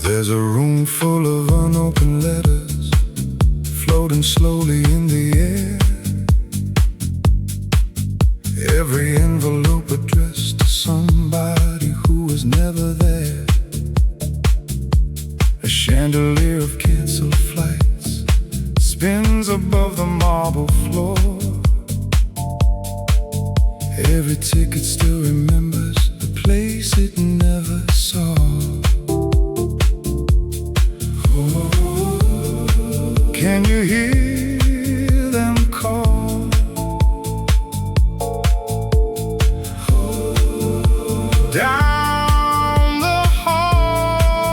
There's a room full of unopened letters floating slowly in the air. Every envelope addressed to somebody who was never there. A chandelier of canceled flights spins above the marble floor. Every ticket still remembers the place it never saw. Can you hear them call? Down the hall.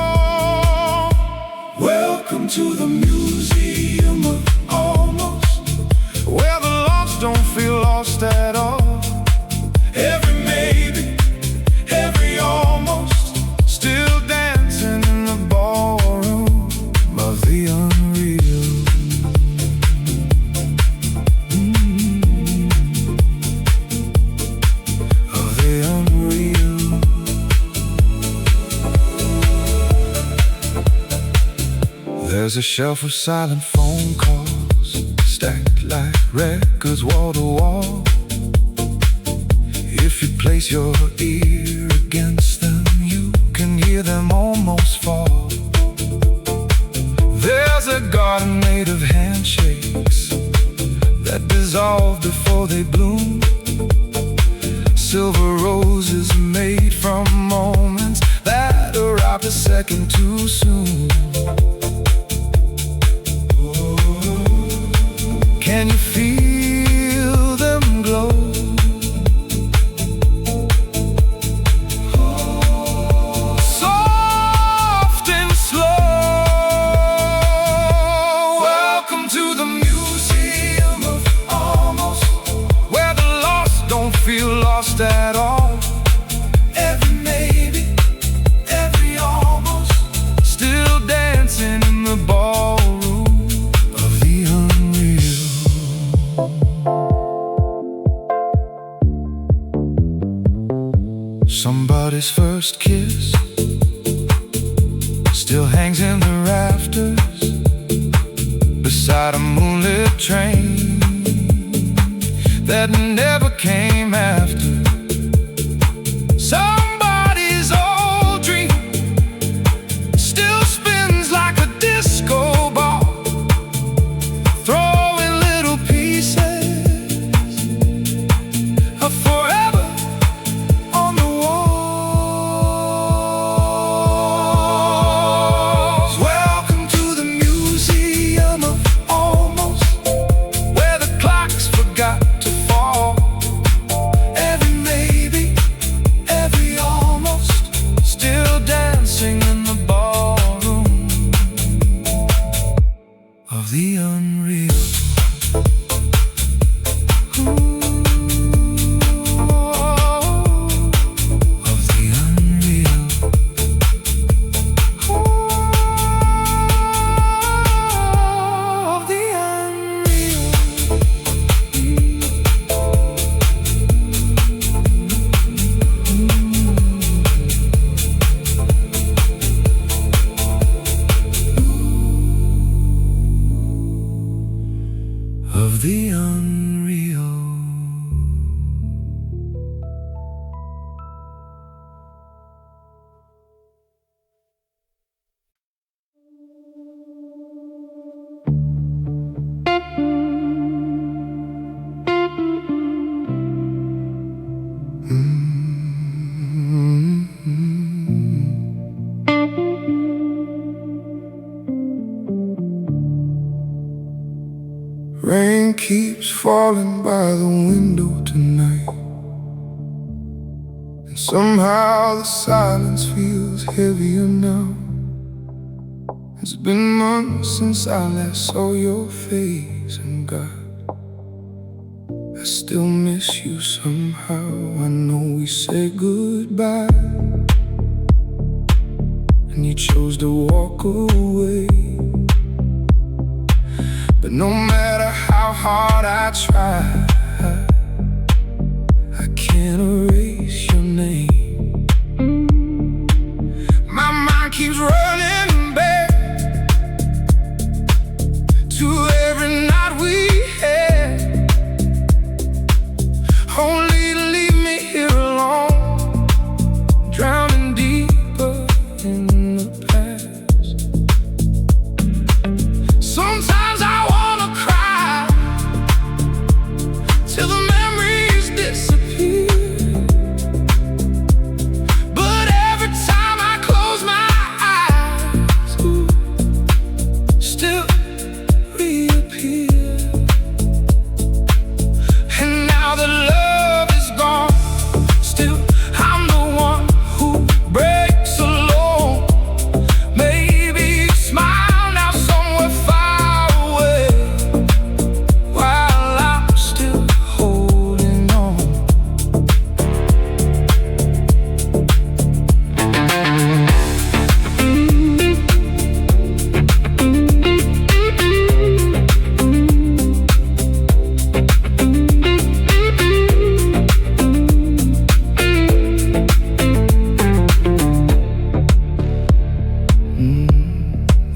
Welcome to the museum of almost, where the lost don't feel lost at all. Every maybe, every almost, still dancing in the ballroom of the unreal. There's a shelf of silent phone calls stacked like records wall to wall. If you place your ear against them, you can hear them almost fall. There's a garden made of handshakes that dissolve before they bloom. Silver roses made from moments that arrived a second too soon. Can you feel them glow? Soft and slow. Welcome to the museum of almost, where the lost don't feel lost at all. Every maybe, every almost, still dancing in the ballroom of the unreal. Somebody's first kiss still hangs in the rafters beside a moonlit train. that never came after somebody's old dream still spins like a disco ball, throwing little pieces of forever on the walls. Welcome to the museum of almost, where the clocks forgot to fall. Every maybe, every almost, still dancing in the ballroom of the unreal. Of the unreal. Of the unreal. Of the unreal. Rain keeps falling by the window tonight, and somehow the silence feels heavier now. It's been months since I last saw your face, and God, I still miss you somehow. I know we said goodbye, and you chose to walk away. But no matter how hard I try, I can't erase your name. My mind keeps running back to every night we had, only to leave me here alone, drowning deeper in the past. Sometimes I wanna cry till the memories disappear, but every time I close my eyes, ooh, still reappear. And now that love is gone, still I'm the one who breaks alone. Maybe you smile now somewhere far away, while I'm still holding on.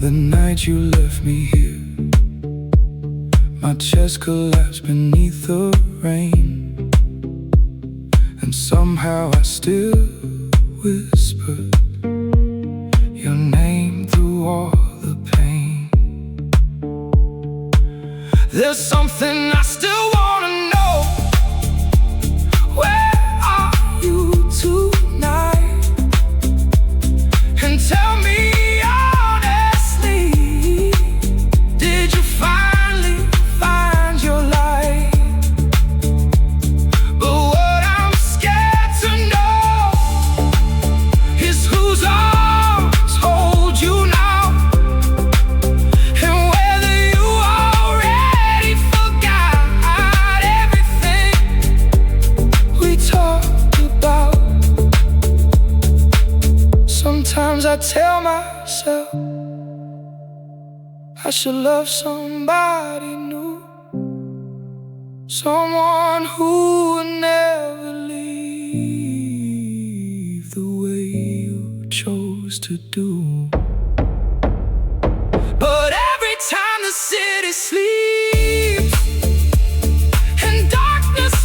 The night you left me here, my chest collapsed beneath the rain, and somehow I still whispered your name through all the pain. There's something I still wanna know. Where are you tonight? And tell me honestly, did you finally find your light? But what I'm scared to know is whose arms hold you now, and whether you already forgot everything we talked about. Sometimes I tell myself I should love somebody new, someone who would never leave the way you chose to do. But every time the city sleeps and darkness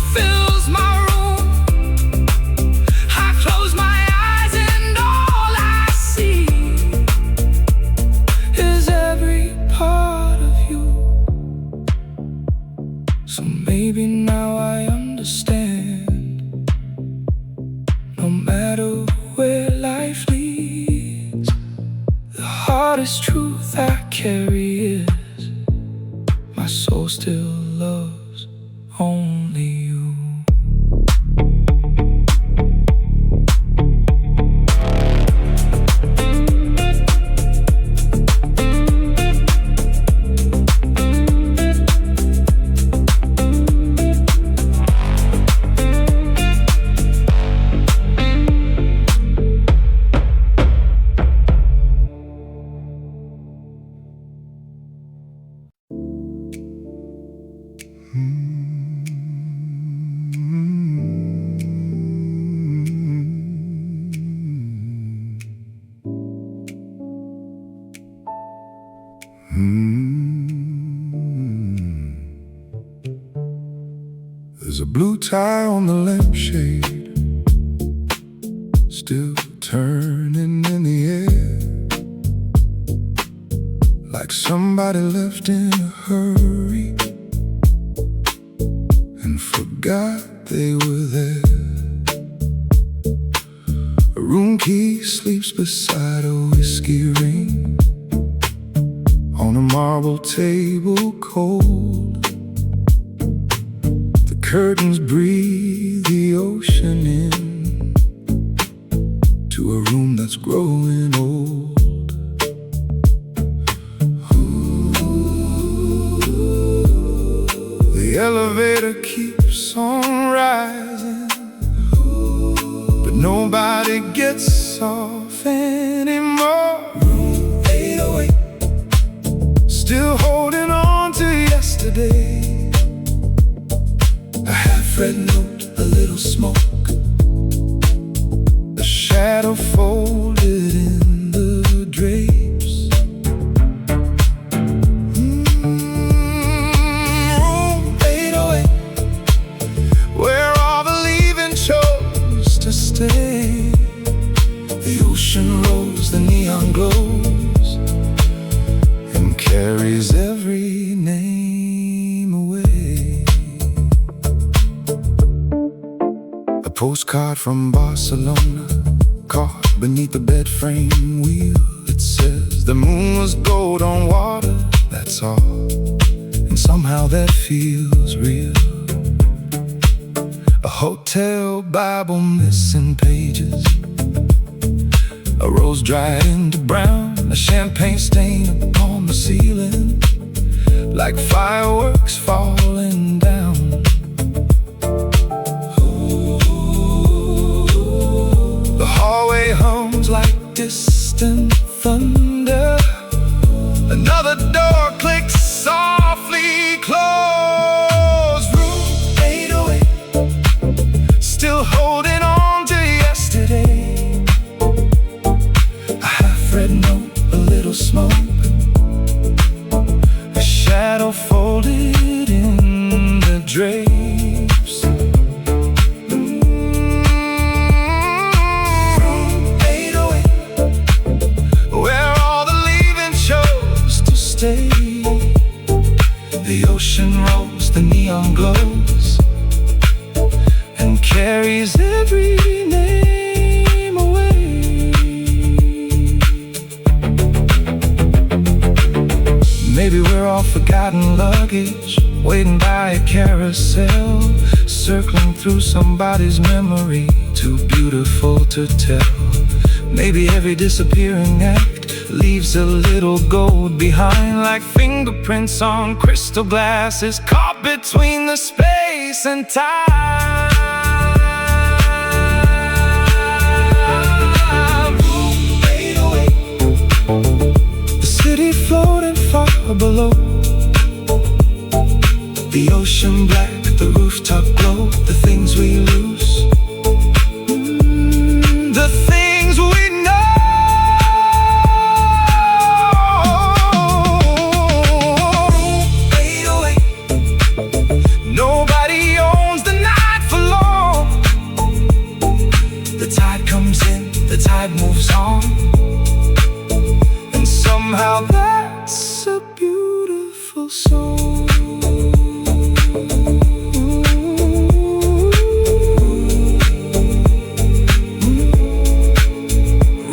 hardest truth I carry is my soul still loves only you. There's a blue tie on the lampshade, still turning in the air, like somebody left in a hurry and forgot they were there. A room key sleeps beside a whiskey ring on a marble table cold. The curtains breathe the ocean in to a room that's growing old. The elevator keeps on rising, but nobody gets off anymore. Room 808, still holding on to yesterday. A half-read note, a little smoke, a shadow folded in the drapes. Room 808, where all the leaving chose to stay. The ocean rolls, the neon glows, and carries every name away. A postcard from Barcelona, caught beneath the bed frame wheel. It says the moon was gold on water, that's all, and somehow that feels real. A hotel Bible missing pages, a rose dried into brown, a champagne stain upon the ceiling, like fireworks falling down. The hallway hums like distant thunder. Another door clicks softly closed. Room 808, still holding on to yesterday. A half-read note, a little smoke, a shadow folded in the drapes. Room 808, where all the leaving chose to stay. The ocean rolls, the neon glows, and carries every name away. Maybe we're all forgotten luggage, waiting by a carousel, circling through somebody's memory, too beautiful to tell. Maybe every disappearing act leaves a little gold behind, like fingerprints on crystal glasses, caught between the space and time. Room 808, the city floating far below, the ocean black, the rooftop glow, the things we lose, the things we know. Room 808, nobody owns the night for long. The tide comes in, the tide moves on, and somehow that's a beautiful song.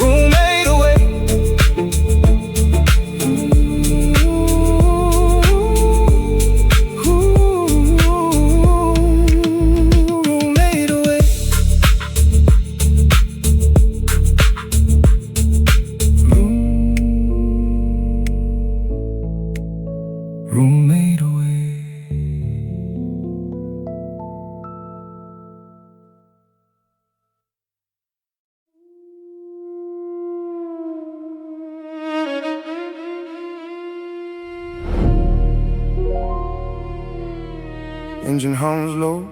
Room 808, engine hums low.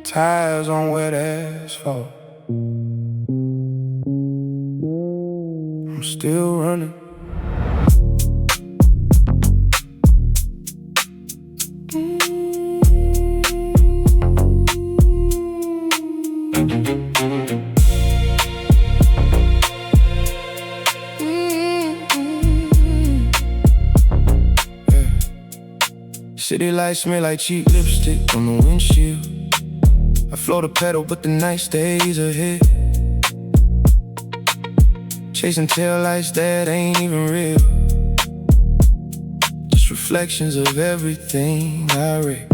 Tires on wet asphalt. I'm still running. City lights smell like cheap lipstick on the windshield. I float a pedal, but the night stays ahead. Chasing taillights that ain't even real, just reflections of everything I read.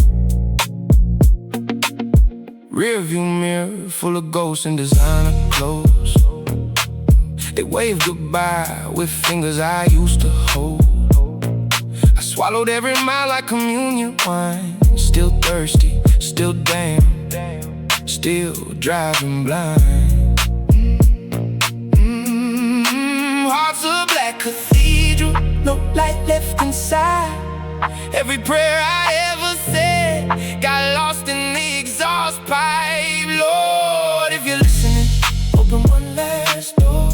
Rear view mirror full of ghosts and designer clothes. They wave goodbye with fingers I used to hold. I swallowed every mile like communion wine. Still thirsty, still damn, still driving blind. Heart's a black cathedral, no light left inside. Every prayer I ever said got lost in the exhaust pipe. Lord, if you're listening, open one last door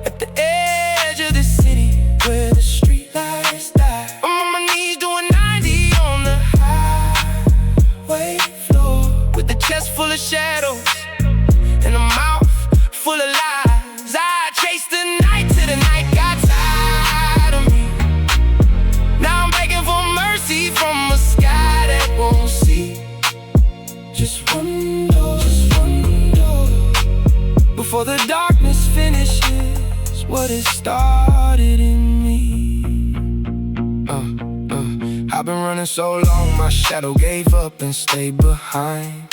at the edge of the city where the street lights die. I'm on my knees doing 90 on the highway floor, with the chest full of shadows and a mouth full of lies. I chased the night till the night got tired of me. Now I'm begging for mercy from a sky that won't see. Just one door, before the darkness finishes what it started in me. I've been running so long, my shadow gave up and stayed behind.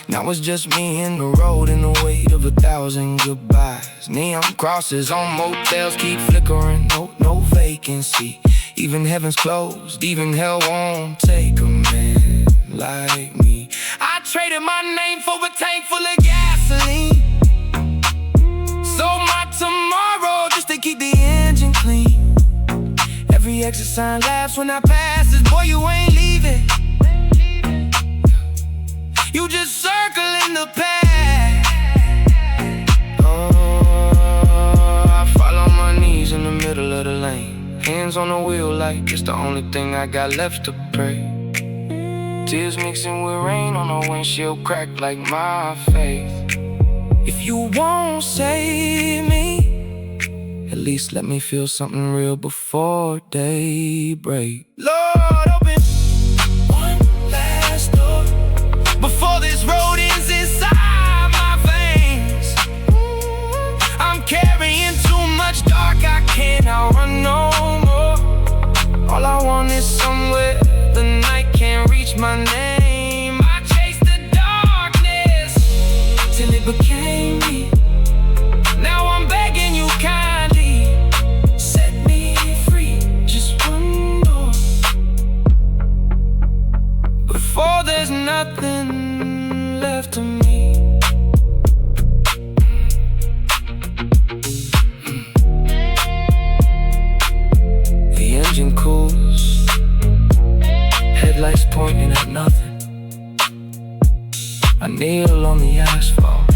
Now it's just me in the road and the weight of 1,000 goodbyes. Neon crosses on motels keep flickering, no vacancy. Even heaven's closed, even hell won't take a man like me. I traded my name for a tank full of gasoline. Sold my tomorrow just to keep the engine clean. Every exit sign laughs when I pass this. Boy, you ain't leaving, you just circling the path. I fall on my knees in the middle of the lane, hands on the wheel like it's the only thing I got left to pray. Tears mixing with rain on the windshield cracked like my faith. If you won't save me, at least let me feel something real before daybreak. Lord, open one last door before this road ends inside my veins. I'm carrying too much dark, I can't outrun no more. All I want is somewhere the night can't reach my name. I chased the darkness till it became me. Now I'm begging you kindly, set me free. Just one door before there's nothing left of me. The engine cools, headlights pointing at nothing. I kneel on the asphalt,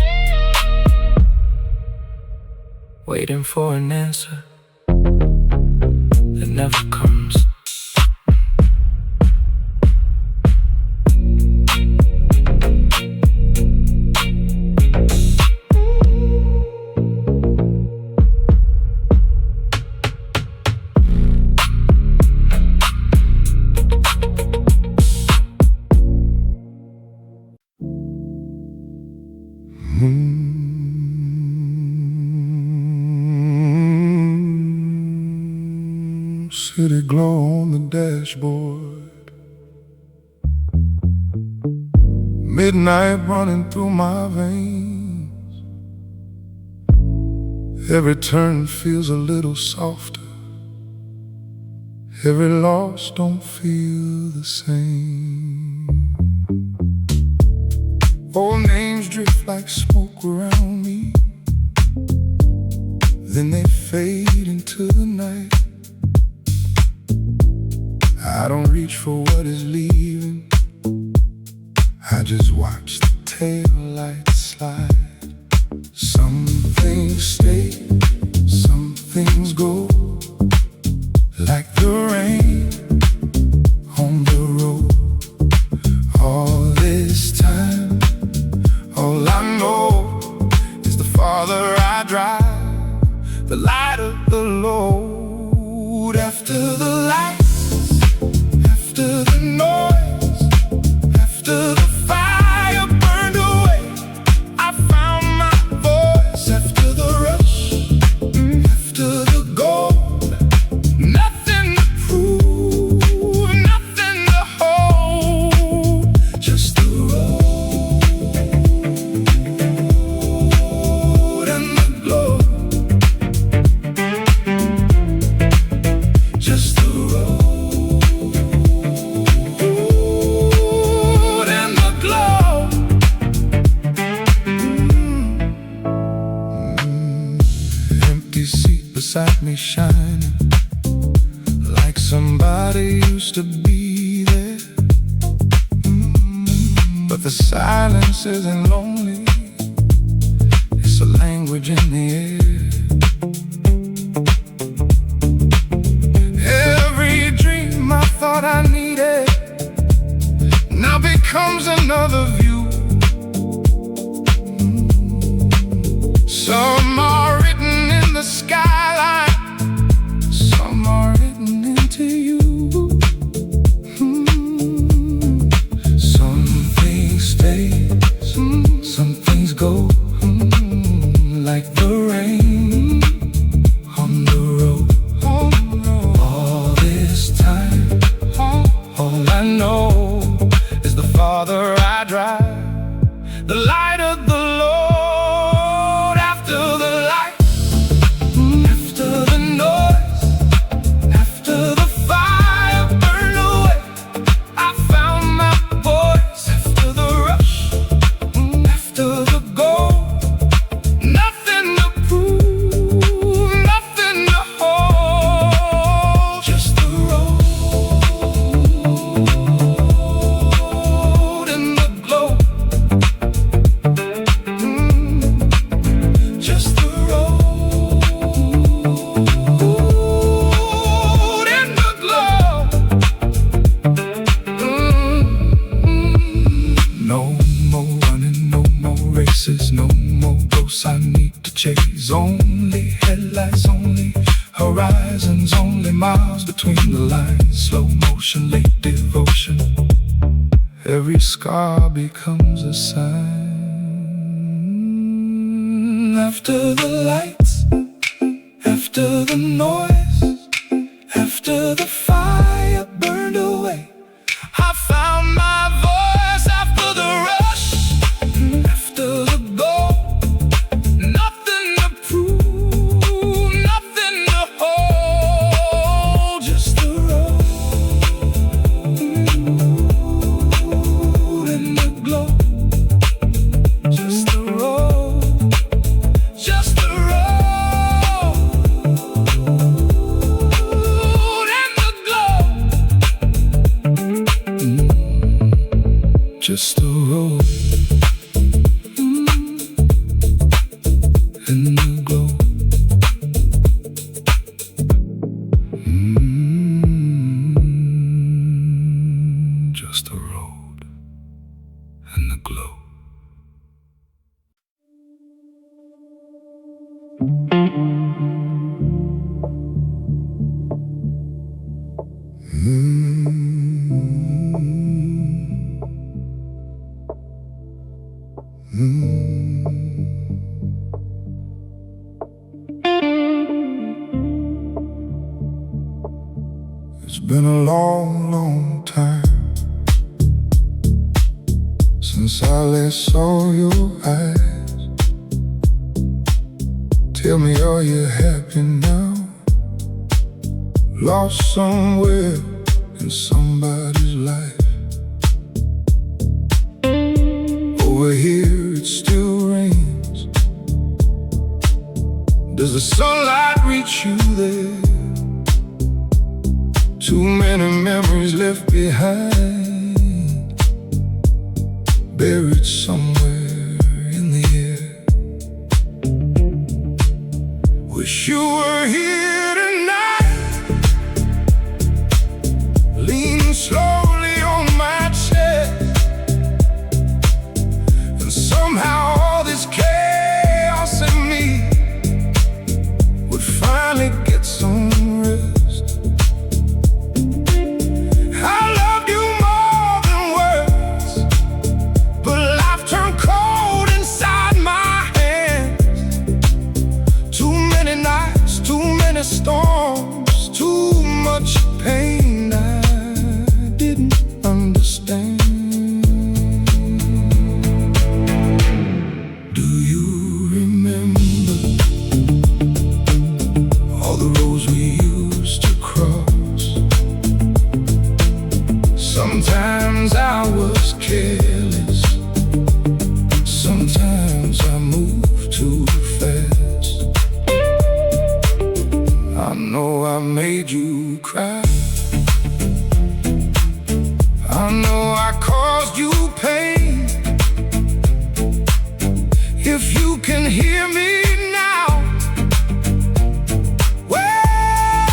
waiting for an answer that never comes. City glow on the dashboard, midnight running through my veins. Every turn feels a little softer, every loss don't feel the same. Old names drift like smoke around me, then they fade into the night. I don't reach for what is leaving, I just watch the tail lights slide. Some things stay, some things go, like the rain on the road. All this time, all I know is the farther I drive, the lighter the load. After the lights, after the noise, after the fire burned away, I found my voice. After the rush, after the gold, nothing to prove, nothing to hold, just the road and the glow. Just the road and the glow. Empty seat beside me shining, like somebody used to be there. But the silence isn't lonely, it's a language in the air. Every dream I thought I needed now becomes another view. Some are written in the skyline, some are written into you. Some things stay, some things go, like the rain on the road. All this time, all I know is the farther I drive, the lighter the load. After the light, after the noise, after the fire burned away, I found my voice. After the rush, after the gold, nothing to prove, nothing to hold, just the road and the glow. Just the road and the glow. No more running, no more races, no more ghosts I need to chase. Only headlights, only horizons, only miles between the lines. Slow motion, late devotion, every scar becomes a sign. After the lights, after the noise, after the fire burned away, I found my voice. After the rush, after the gold, nothing to prove, nothing to hold, just the road and the glow. Just the road, just the road and the glow. Just the road and the glow. Just the road and the glow. It's been a long, long time since I last saw your eyes. Tell me, are you happy now? Lost somewhere in somebody's life. Over here it still rains. Does the sunlight reach you there? Too many memories left behind, buried somewhere in the air. Wish you were here tonight, leaning slowly on my chest, and somehow all this chaos in me would finally get some rest. I loved you more than words, but life turned cold inside my hands. Too many nights, too many storms, too much pain I didn't understand. Do you remember all the roads we used to cross? Sometimes I was careless, sometimes I moved too fast. I know I made you cry, I know I caused you pain. If you can hear me now, where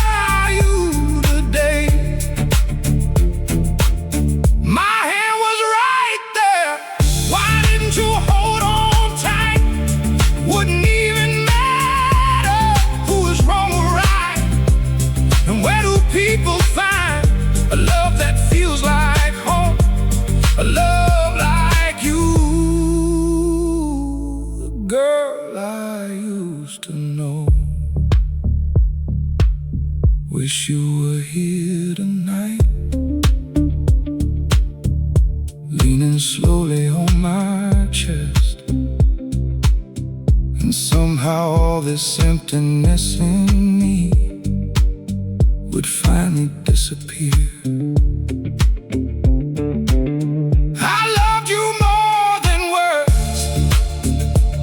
are you today? My hand was right there, why didn't you hold on tight? Wouldn't even matter who is wrong or right. And where do people find a love that feels like home? A love like you, the girl I used to know. Wish you were here tonight, leaning slowly on my chest, and somehow all this emptiness in me would finally disappear. I loved you more than words,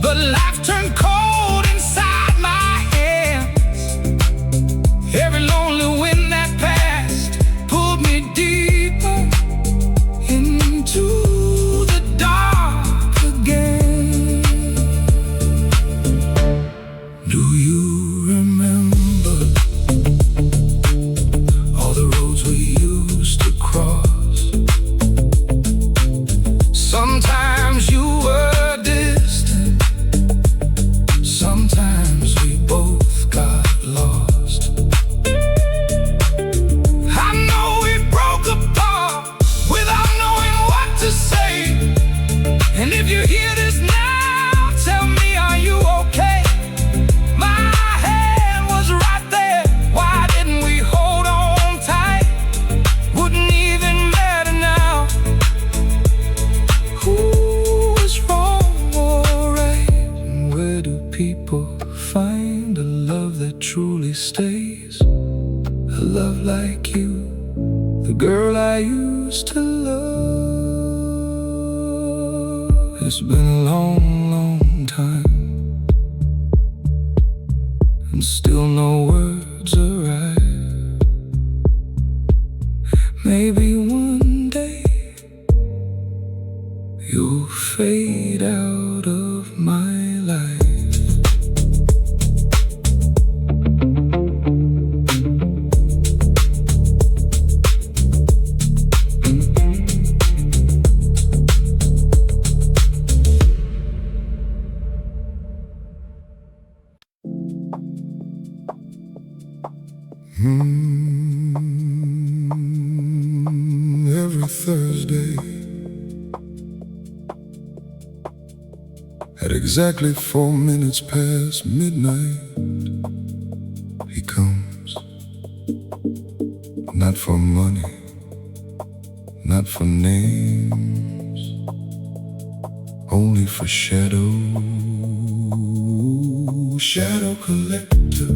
but life turned cold inside my hands. Every lonely wind that passed pulled me deeper into the dark again. Do you remember all the roads we used to cross? Sometimes you were distant, sometimes we both got lost. I know we broke apart without knowing what to say. And if you hear this now, tell me, are you okay? My hand was right there, why didn't we hold on tight? Wouldn't even matter now who is wrong or right. And where do people find a love that truly stays? A love like you, the girl I used to love. It's been a long, long time, and still no words arrive. Maybe one day you'll fade out of my life. Every Thursday at exactly 4 minutes past midnight, he comes. Not for money, not for names, only for shadow. Shadow collector,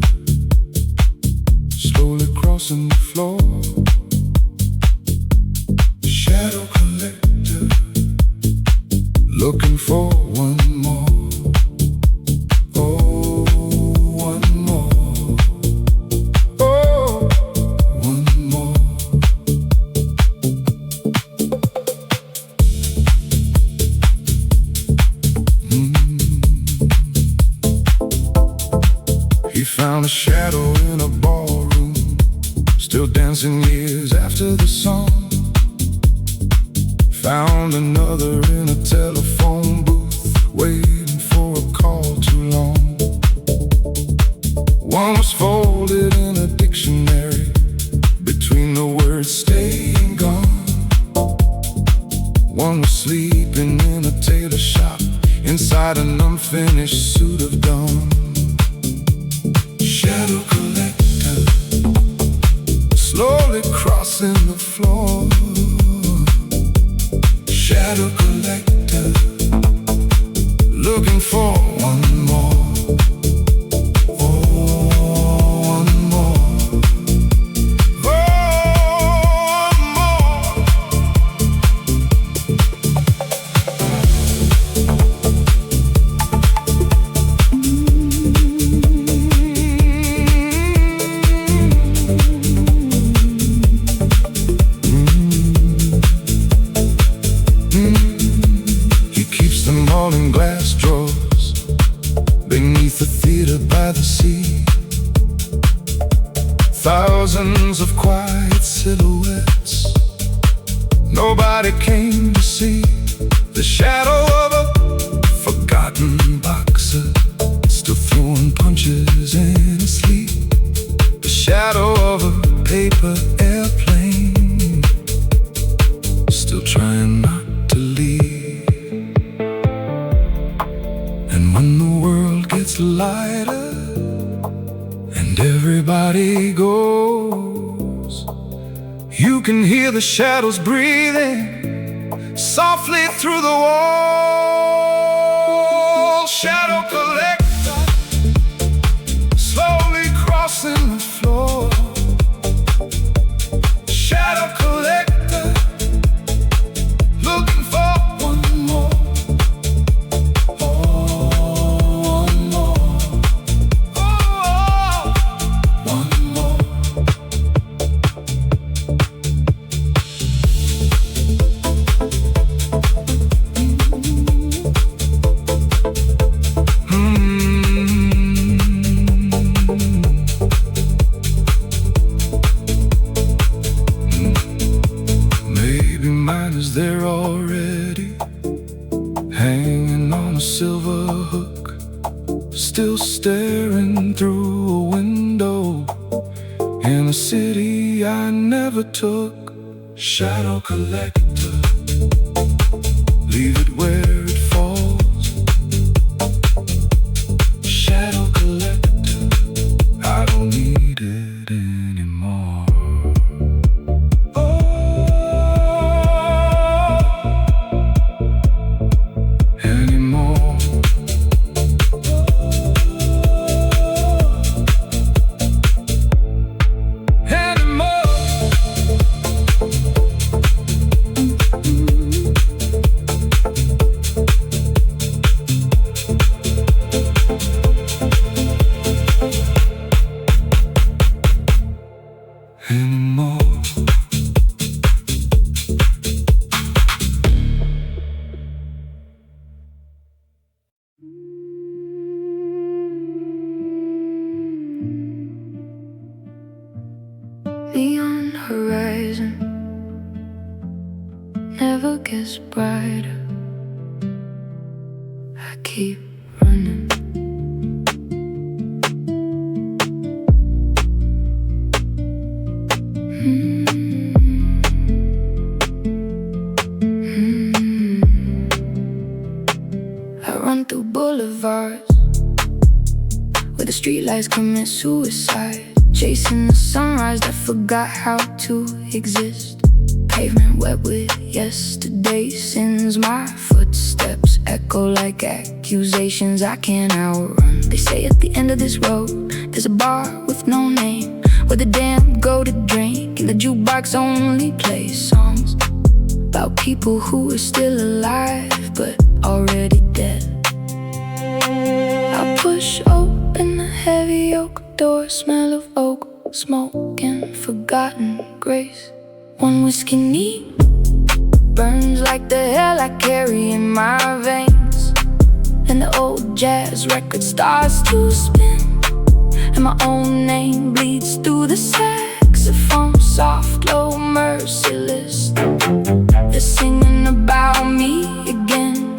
slowly crossing the floor. Shadow collector, looking for one more. Oh, one more. Oh, one more. He found a shadow in a ballroom, still dancing years after the song. Found another in a telephone booth, waiting for a call too long. One was folded in a dictionary, between the words stay and gone. One was sleeping in a tailor shop, inside an unfinished suit of dawn. Shadow collector, slowly crossing the floor. Shadow collector, looking for one more. In glass drawers beneath the theater by the sea. Thousands of quiet silhouettes nobody came to see. The shadow of a forgotten boxer, still throwing punches in his sleep. The shadow of a paper airplane, still trying not to leave. And when the world gets lighter and everybody goes, you can hear the shadows breathing softly through the wall. Shadow collector, slowly crossing the floor. Shadow collector, looking for one more. There already, hanging on a silver hook, still staring through a window in a city I never took. Shadow collector, leave it where it falls. Shadow collector, I don't need it anymore. Neon horizon never gets brighter. I keep running. I run through boulevards where the streetlights commit suicide. Chasing the sunrise that forgot how to exist. Pavement wet with yesterday's sins. My footsteps echo like accusations I can't outrun. They say at the end of this road there's a bar with no name, where the damned go to drink and the jukebox only plays songs about people who are still alive but already dead. I push open the heavy oak door, smell of oak, smoke and forgotten grace. One whiskey neat burns like the hell I carry in my veins, and the old jazz record starts to spin and my own name bleeds through the saxophone. Soft, low, merciless. They're singing about me again.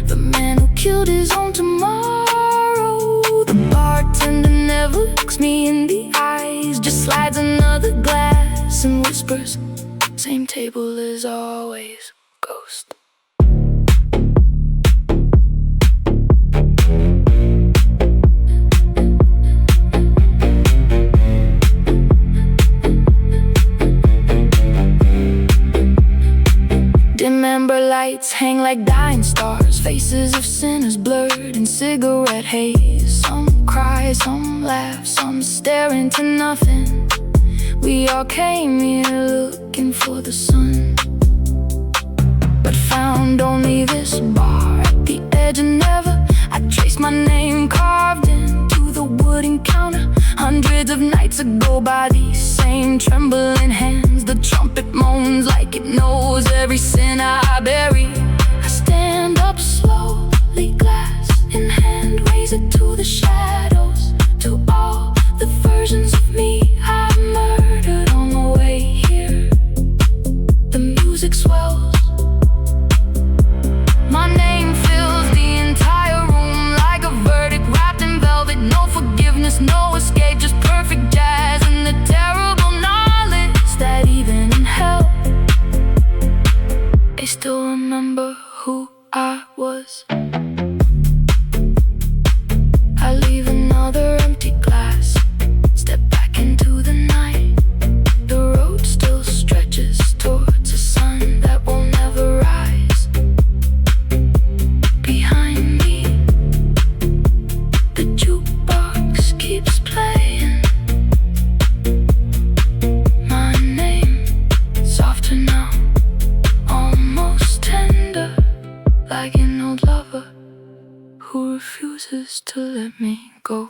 The man who killed his own tomorrow. The bartender never looks me in the eyes, just slides another glass and whispers, same table as always, ghost. Dim amber lights hang like dying stars, faces of sinners blurred in cigarette haze. Some cry, some laugh, some stare into nothing. We all came here looking for the sun, but found only this bar at the edge and never. I traced my name carved into the wooden counter hundreds of nights ago by these same trembling hands. The trumpet moans like it knows every sin I bury. I stand up slowly, glass in hand, raise it to the shadows, to all the versions of me I murdered on the way here. The music swells, my name fills the entire room like a verdict wrapped in velvet. No forgiveness, no escape, just perfect jazz and the terrible knowledge that even in hell they still remember who I was. I leave another empty glass, step back into the night. The road still stretches towards a sun that will never rise. Behind me, the jukebox keeps playing. My name, softer now, almost tender, like an old lover who refuses to let me go.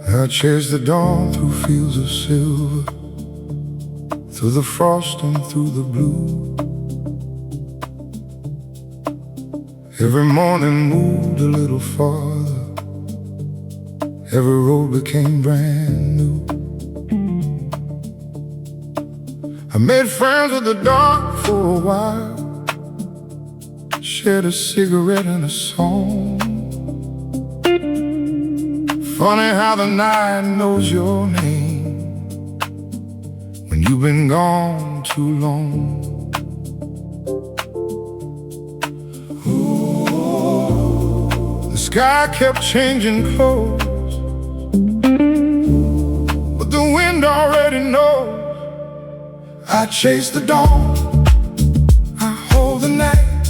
I chase the dawn through fields of silver, through the frost and through the blue. Every morning moved a little farther, every road became brand new. I made friends with the dark for a while, shared a cigarette and a song. Funny how the night knows your name when you've been gone too long. Ooh, the sky kept changing clothes, but the wind already knows. I chase the dawn, I hold the night,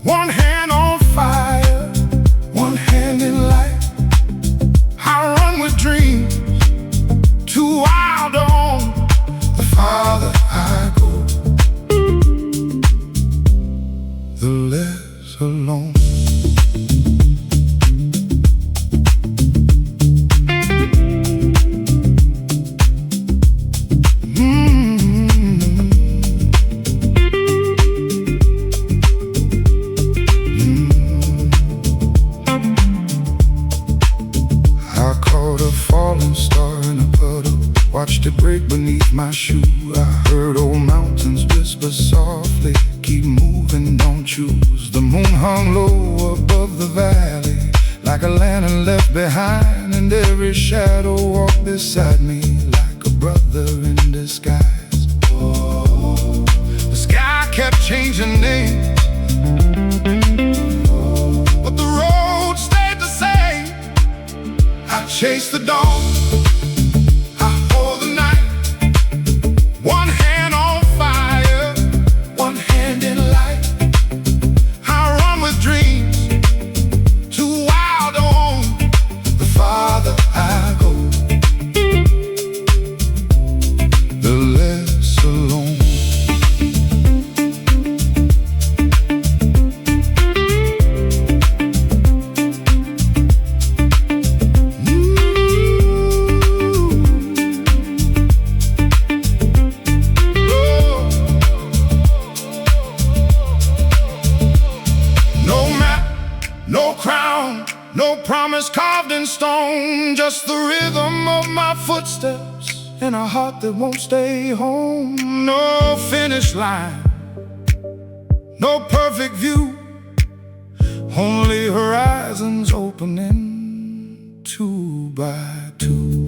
one hand on fire, one hand in light. I run with dreams, too wild on. The farther I go, the less alone. Watched it break beneath my shoe. I heard old mountains whisper softly, keep moving, don't choose. The moon hung low above the valley, like a lantern left behind, and every shadow walked beside me like a brother in disguise. Oh, the sky kept changing names, but the road stayed the same. I chase the dawn, I hold the night, one hand on fire, one hand in light. I run with dreams, too wild to own. The farther I go, the less alone. No crown, no promise carved in stone, just the rhythm of my footsteps and a heart that won't stay home. No finish line, no perfect view, only horizons opening two by two.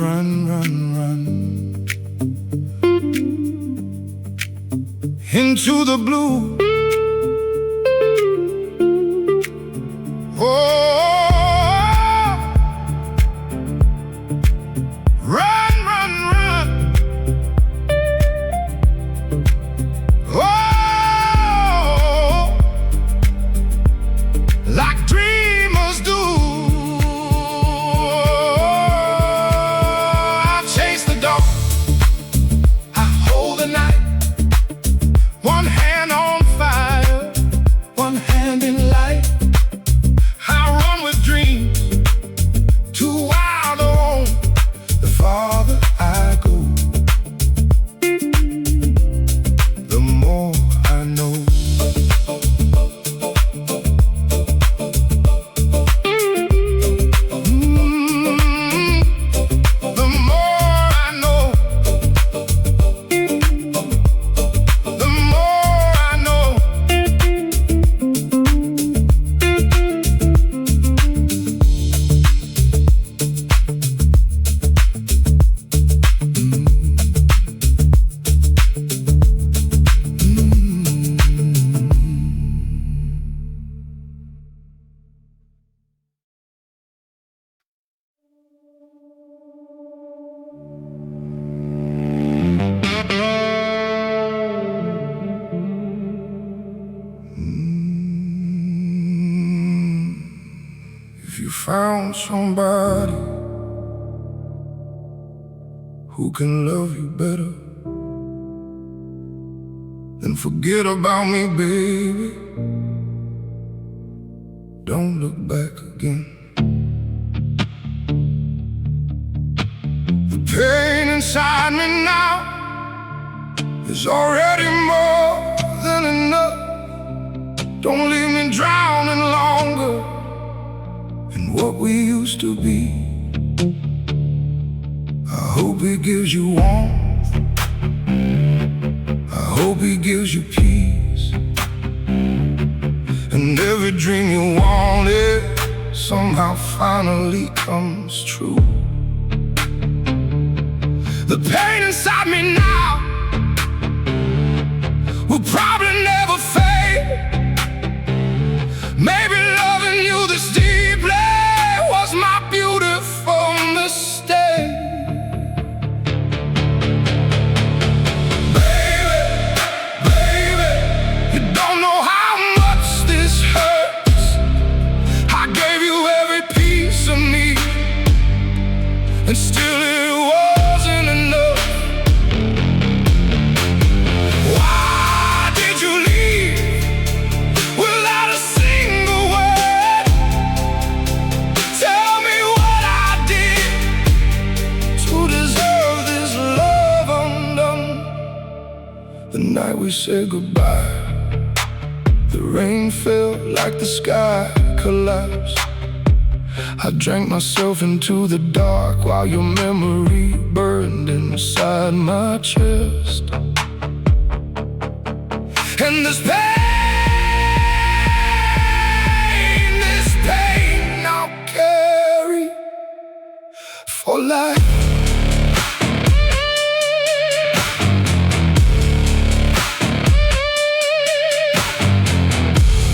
Run, run, run into the blue. Oh, run, run, run. Oh, like dreamers do. I chase the dawn, I hold the night, one hand on fire, one hand in light. I run with dreams, too wild to own. The farther I go, the more I know. The more I know, the more I know. If you found somebody who can love you better, then forget about me, baby. Don't look back again. The pain inside me now is already more than enough. Don't leave me drowning longer in what we used to be. I hope it gives you warmth, I hope it gives you peace, and every dream you wanted somehow finally comes true. The pain inside me now will probably never fade. Maybe loving you this deeply was my beautiful mistake. Baby, baby, you don't know how much this hurts. I gave you every piece of me, and still it wasn't enough. Why did you leave without a single word? Tell me what I did to deserve this love undone. The night we said goodbye, the rain fell like the sky collapsed. I drank myself into the dark while your memory burned inside my chest. And this pain I'll carry for life.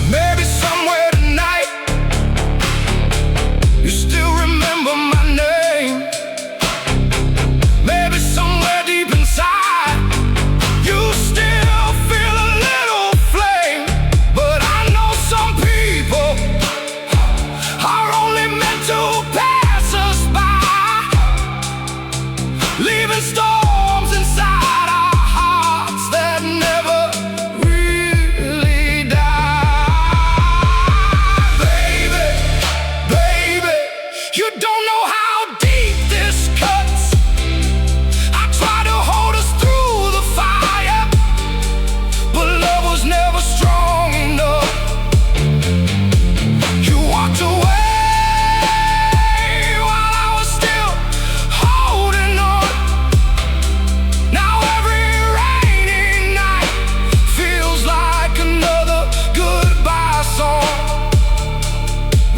Maybe somewhere tonight you still remember my name. Maybe somewhere deep inside you still feel a little flame. But I know some people are only meant to pass us by, leaving storms inside our hearts that never really die. Baby, baby, you don't know how deep this cuts. I tried to hold us through the fire, but love was never strong enough. You walked away while I was still holding on. Now every rainy night feels like another goodbye song.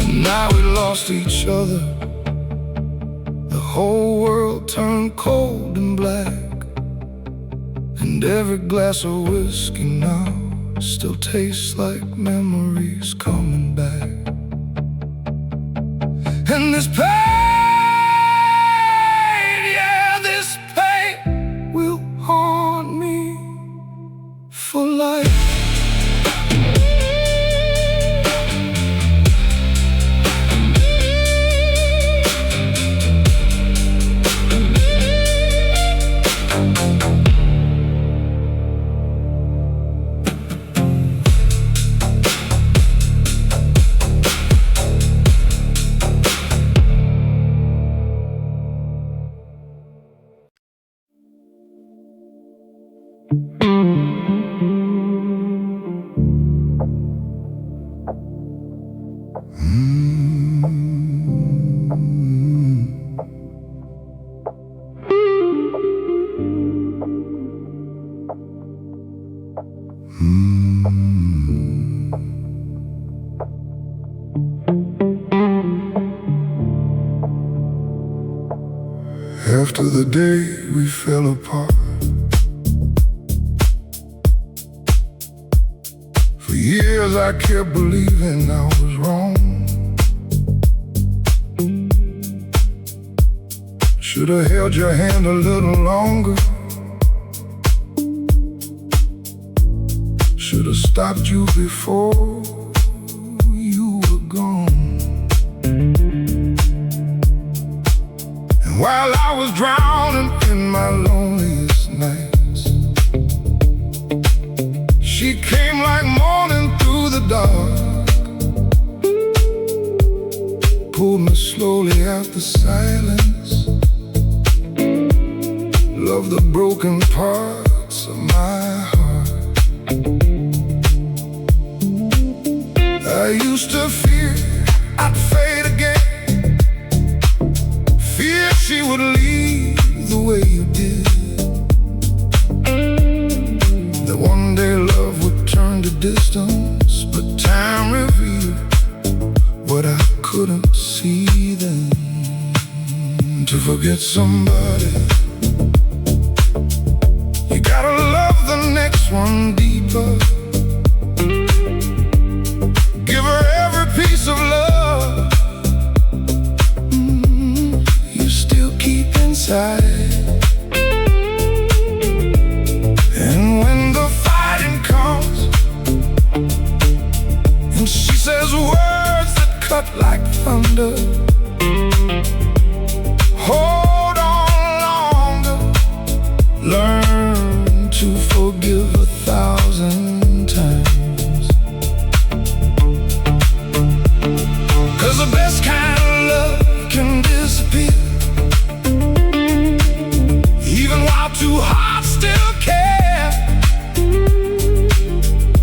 And now we lost each other. The whole world turned cold and black, and every glass of whiskey now still tastes like memories coming back. And this pain, yeah, this pain will haunt me for life. After the day we fell apart, for years I kept believing I was wrong. Should have held your hand a little longer. Should have stopped you before you were gone. And while I was drowning in my loneliest nights, she came like morning through the dark, pulled me slowly out the silence, loved the broken parts of my heart. I used to fear I'd fade again, fear she would leave the way you did, that one day love would turn to distance. But time revealed what I couldn't see then. To forget somebody, you gotta love the next one deeper. Give her every piece of love you still keep inside. And when the fighting comes and she says words that cut like thunder, hold on longer. Learn to forgive 1,000 times. 'Cause the best kind of love can disappear, even while two hearts still care.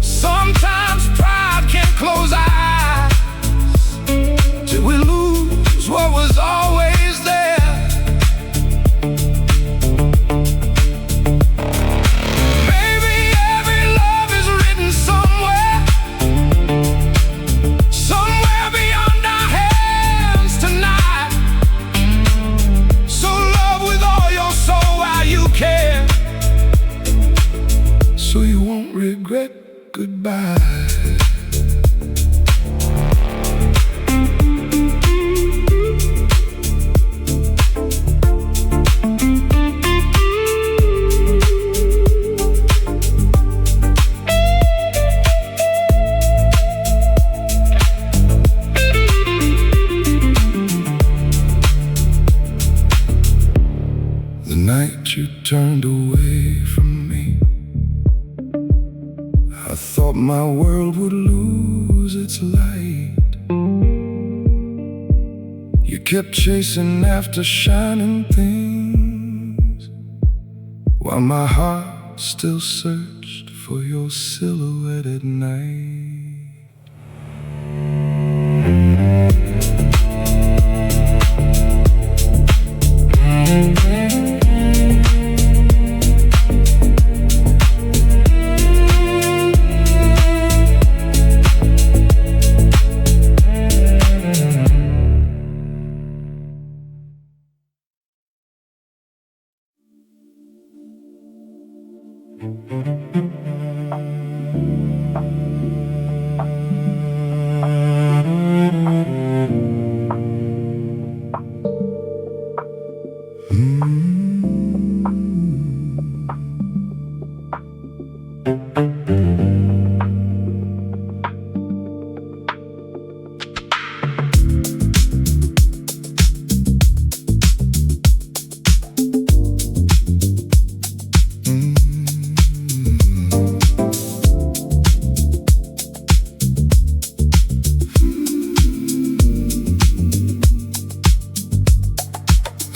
Sometimes pride can't close eyes till we lose goodbye. The night you turned away from me, I thought my world would lose its light. You kept chasing after shining things, while my heart still searched for your silhouette at night.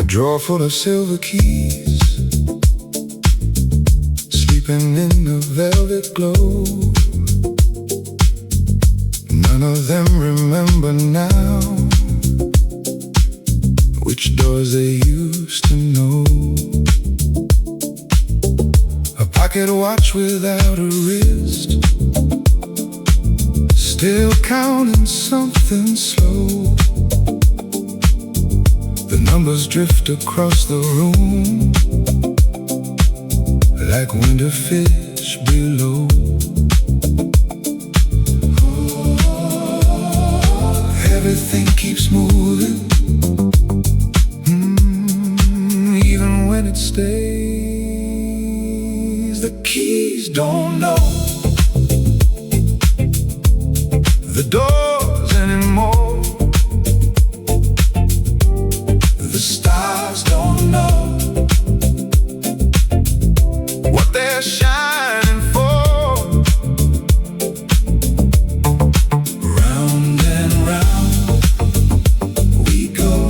A drawer full of silver keys, sleeping in a velvet glow. None of them remember now which doors they used to know. A pocket watch without a wrist, still counting something slow. The numbers drift across the room like winter fish below. Everything keeps moving, even when it stays. The keys don't know the doors anymore. The stars don't know what they're shining for. Round and round we go,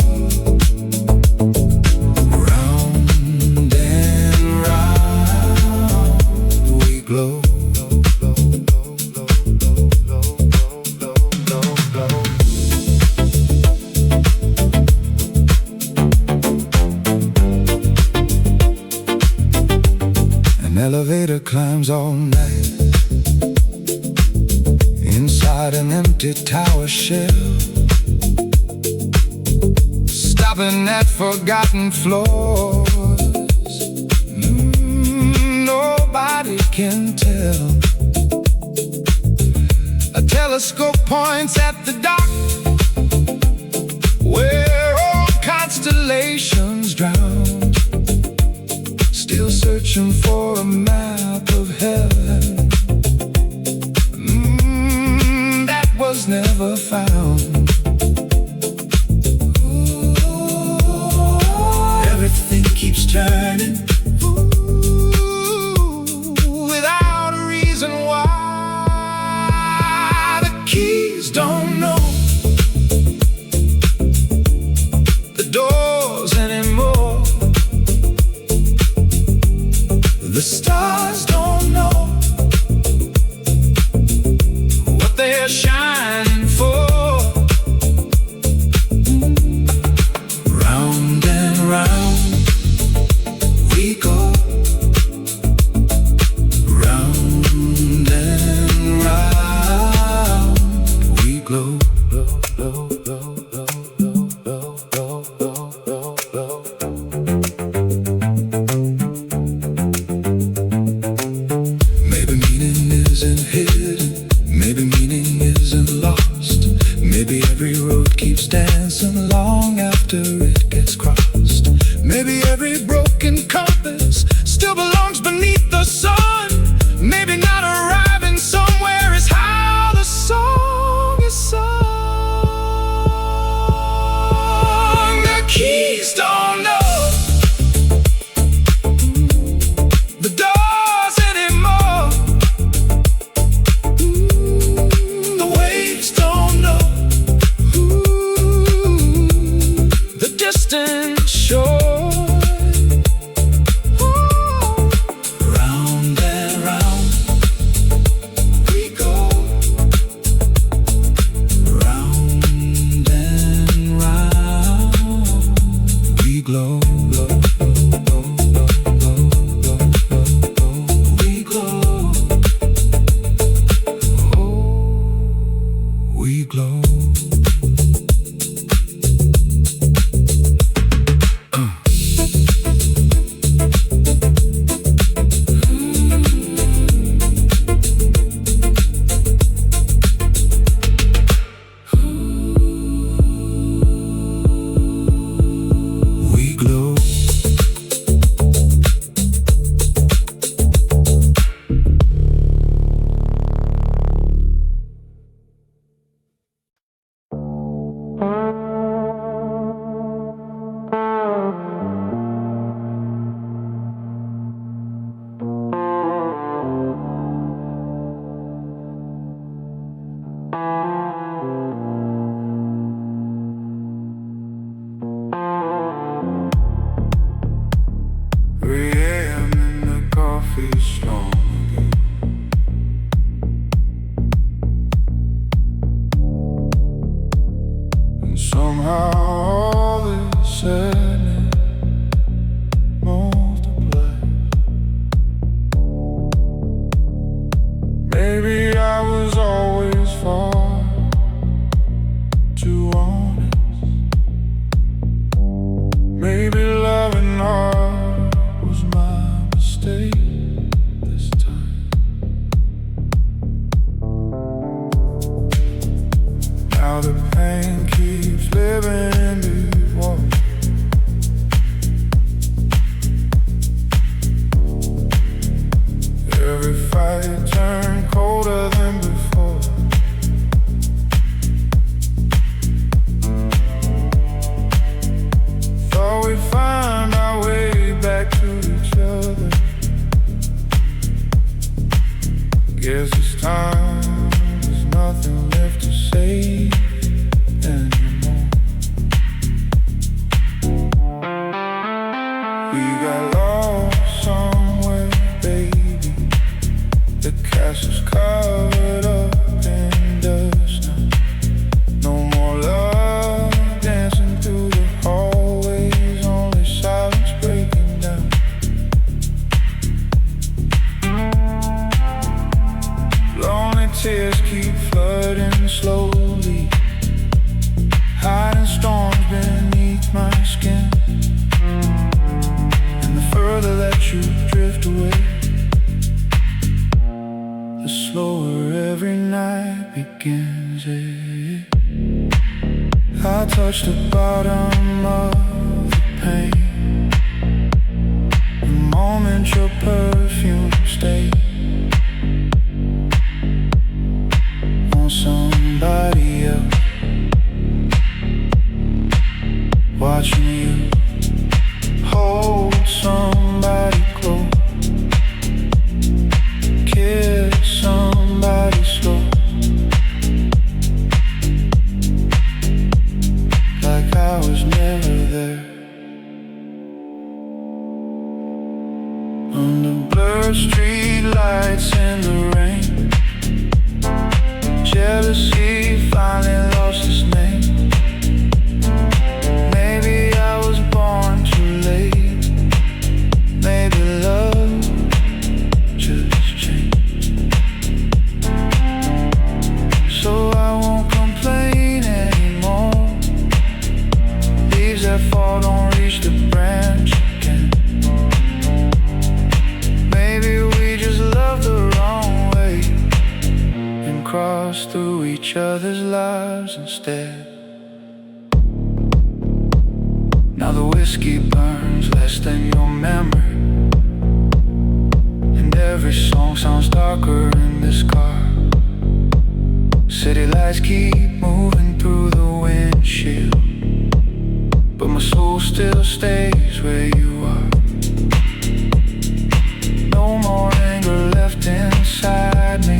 round and round we glow. An elevator climbs all night inside an empty tower shell, stopping at forgotten floors. Nobody can tell. A telescope points at the dock where old constellations drown, still searching for a map of heaven that was never found. Everything keeps turning without a reason why. The keys don't know the doors anymore. The stars don't know what they're shining for. Round and round we go, round and round we glow. paths crossed. Maybe every broken compass still belongs beneath the sun. Maybe not arriving somewhere is how the song is sung. The keys don't know the doors anymore. The waves don't know the distant shore. Round and round we go. Round and round we glow. We glow. We glow. We glow. AM in the coffee strong again. And somehow all this sadness multiplies. Maybe I was always far too honest. Maybe loving hard was my mistake this time. Now the pain keeps living before me. Every fight turned colder than before. Thought we'd find our way back to each other. Guess this time there's nothing left to say anymore. We got lost somewhere, baby. The castle's covered up in dust now. No more love dancing through the hallways, only silence breaking down. Lonely tears keep flooding slowly, hiding storms beneath my skin. And the further that you drift away, the slower every night begins. I touched the bottom of the pain, the moment your perfume stayed on somebody else, watching you hold somebody close, kiss somebody slow, like I was never there. Under blurred street lights in the rain, jealousy finally lost its name. Maybe I was born too late. Maybe love just changed. So I won't complain anymore. Leaves that fall don't reach the branch again. Maybe we just love the wrong way and cross through each other's lives instead. Now the whiskey burns less than your memory, and every song sounds darker in this car. City lights keep moving through the windshield, but my soul still stays where you are. No more anger left inside me,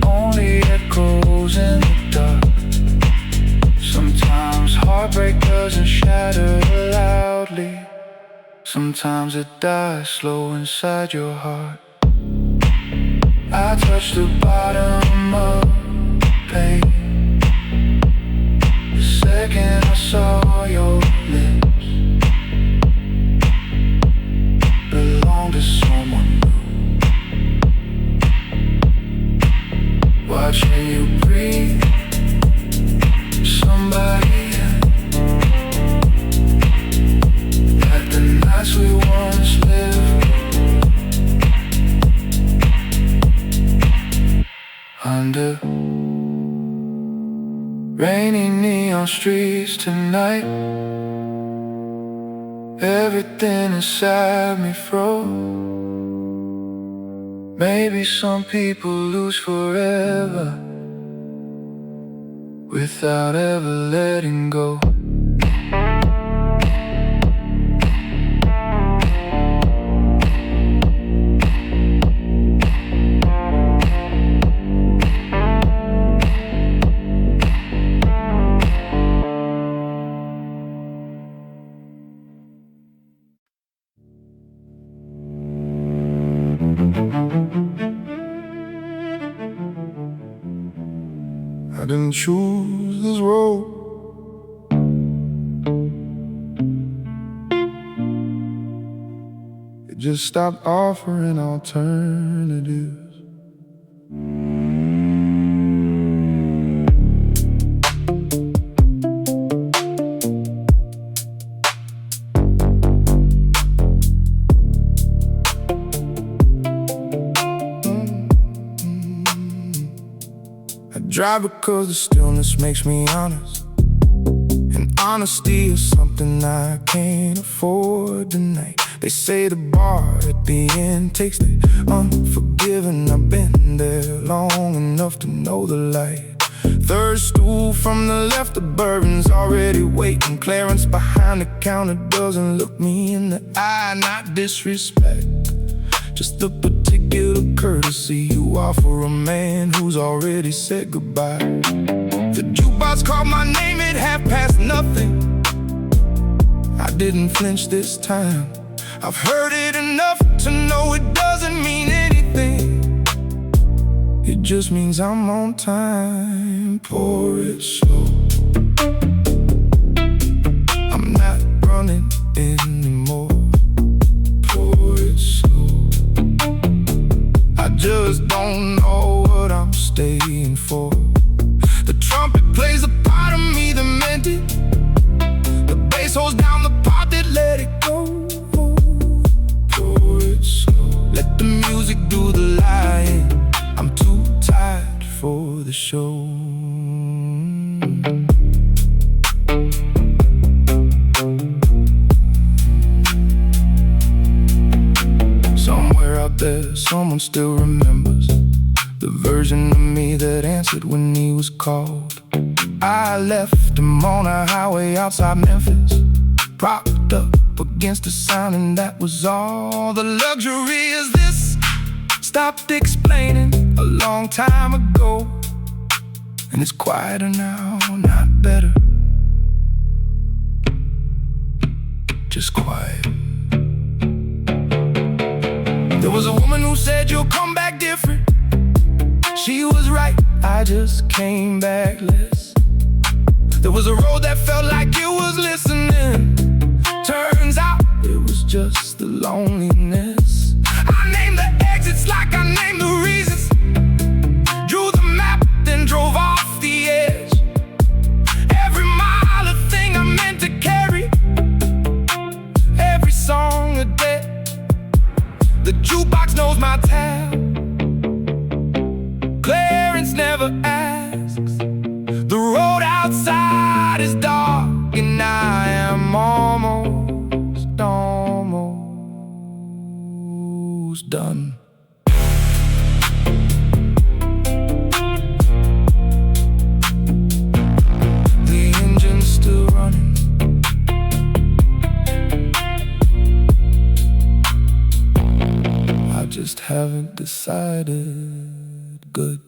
only echoes in the dark. Sometimes heartbreak doesn't shatter loudly, sometimes it dies slow inside your heart. I touched the bottom of pain the second I saw your lips belong to someone new. Watching you breathe somebody like the nights we once lived under rainy neon streets tonight. Everything inside me froze. Maybe some people lose forever without ever letting go. I didn't choose this road. It just stopped offering alternatives. Drive because the stillness makes me honest, and honesty is something I can't afford tonight. They say the bar at the end takes the unforgiving. I've been there long enough to know the light. Third stool from the left, the bourbon's already waiting. Clarence behind the counter doesn't look me in the eye. Not disrespect, just the particular courtesy you offer a man who's already said goodbye. The jukebox called my name at nothing. I didn't flinch this time. I've heard it enough to know it doesn't mean anything. It just means I'm on time. Pour it slow. I'm not running anymore. Pour it slow. I just don't know what I'm staying for. The trumpet plays a part of me that meant it. The bass holds down the part that let it go. Pour it slow. Let the music do the lying. I'm too tired for the show. Somewhere out there, someone still remembers the version of me that answered when he was called. I left him on a highway outside Memphis, propped up against the sound, and that was all. The luxury is this, stopped explaining a long time ago, and it's quieter now, not better, just quiet. There was a woman who said you'll come back different. She was right, I just came back less. There was a road that felt like it was listening. Turns out it was just the loneliness. I named the exits like I named the reasons. Drew the map, then drove off the edge. Every mile a thing I meant to carry. Every song a day. The jukebox knows my tab. Clarence never asks. The road outside is dark and I haven't decided. Good.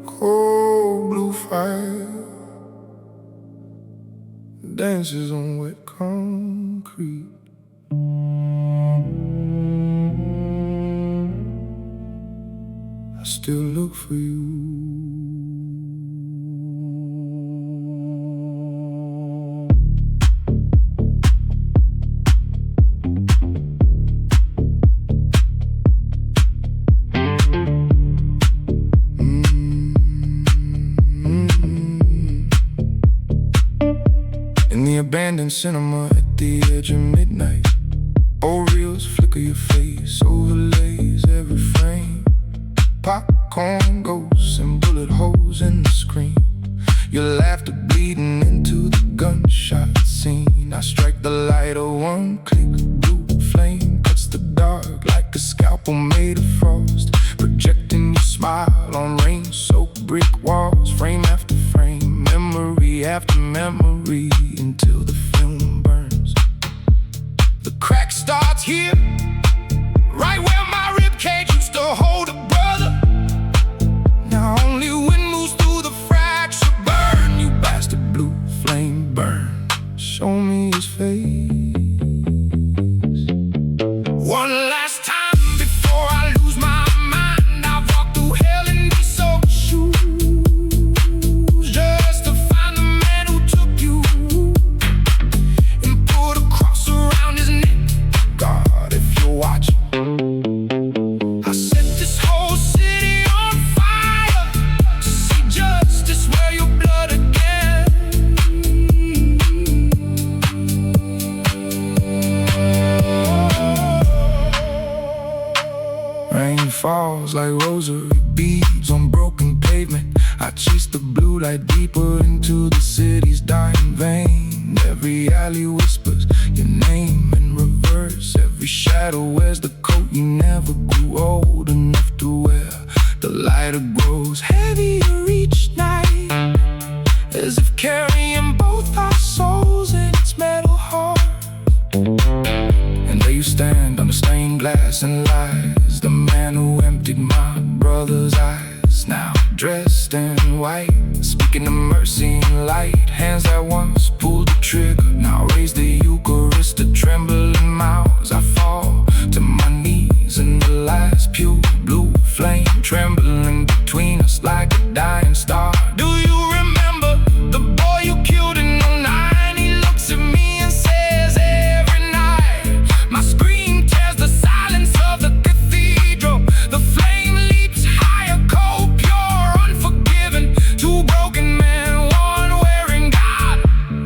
Cold blue fire dances on wet concrete. I still look for you. In the abandoned cinema at the edge of midnight, old reels flicker your face, overlays every frame. Popcorn ghosts and bullet holes in the screen. Your laughter bleeding into the gunshot scene. I strike the light of one click, blue flame cuts the dark like a scalpel made of frost, projecting your smile on rain-soaked brick walls, frame after frame, memory after memory, until the film burns. The crack starts here, right where my ribcage used to hold a brother. Now only wind moves through the fracture. Burn, you bastard, blue flame, burn. Show me his face one last time before I lose my mind. I've walked through hell in these soaked shoes, just to find the man who took you and put a cross around his neck. God, if you're watching, I set this whole city on fire to see justice wear your blood again. Rain falls like rosary beads on broken pavement. I chase the blue light deeper into the city's dying vein. Every alley whispers your name in reverse. Every shadow wears the coat you never grew old enough to wear. The lighter grows heavier each night, as if carrying both our souls in its metal heart. And there you stand under stained glass and lies, the man who emptied my brother's eyes. Now dressed in white, speaking of mercy and light. Hands that once pulled the trigger now raise the Eucharist to trembling mouths. I fall to my knees in the last pure blue flame, trembling between us like a dying star. Do you remember the boy you killed in '09? He looks at me and says every night, my scream tears the silence of the cathedral. The flame leaps higher, cold, pure, unforgiving. Two broken men, one wearing God,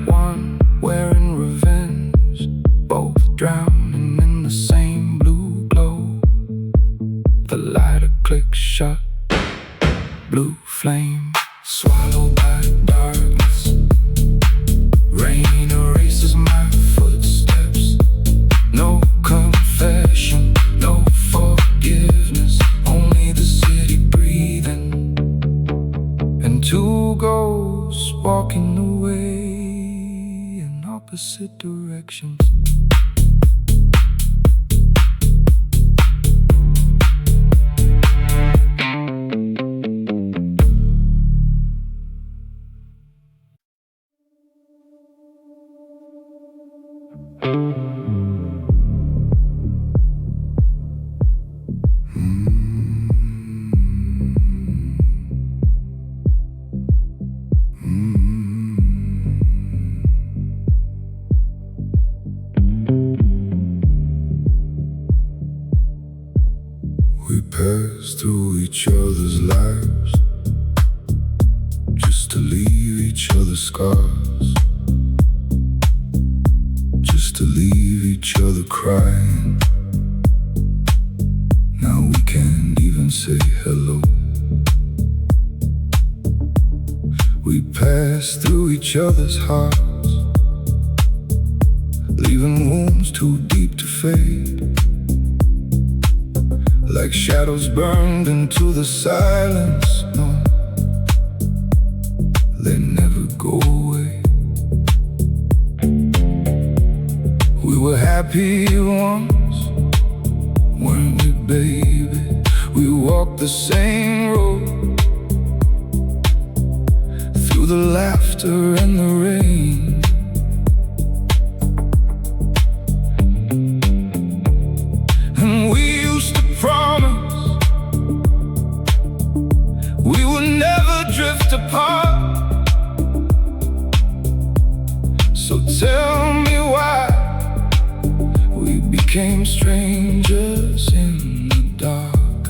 one wearing revenge, both drowning in the same blue glow. The lighter clicks shut, blue flame swallowed by darkness. Rain erases my footsteps. No confession, no forgiveness, only the city breathing, and two ghosts walking away in opposite directions. We pass through each other's lives just to leave each other scars, just to leave each other crying. Now we can't even say hello. We pass pass through each other's hearts, leaving wounds too deep to fade. Like shadows burned into the silence, no, they never go away. We were happy once, weren't we, baby? We walked the same road, through the laughter and the rain. And we used to promise we would never drift apart. So tell me why we became strangers in the dark.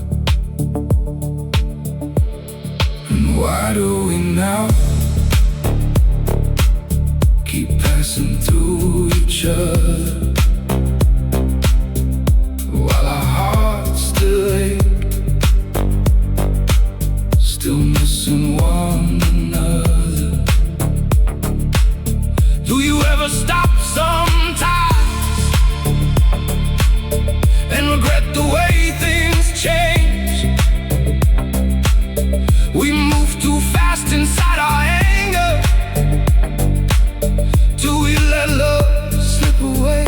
And why do we now keep passing through each other, while our hearts still ache, still missing one another? Do you ever stop sometimes and regret the way things change? We move too fast inside our anger. Do we let love slip away?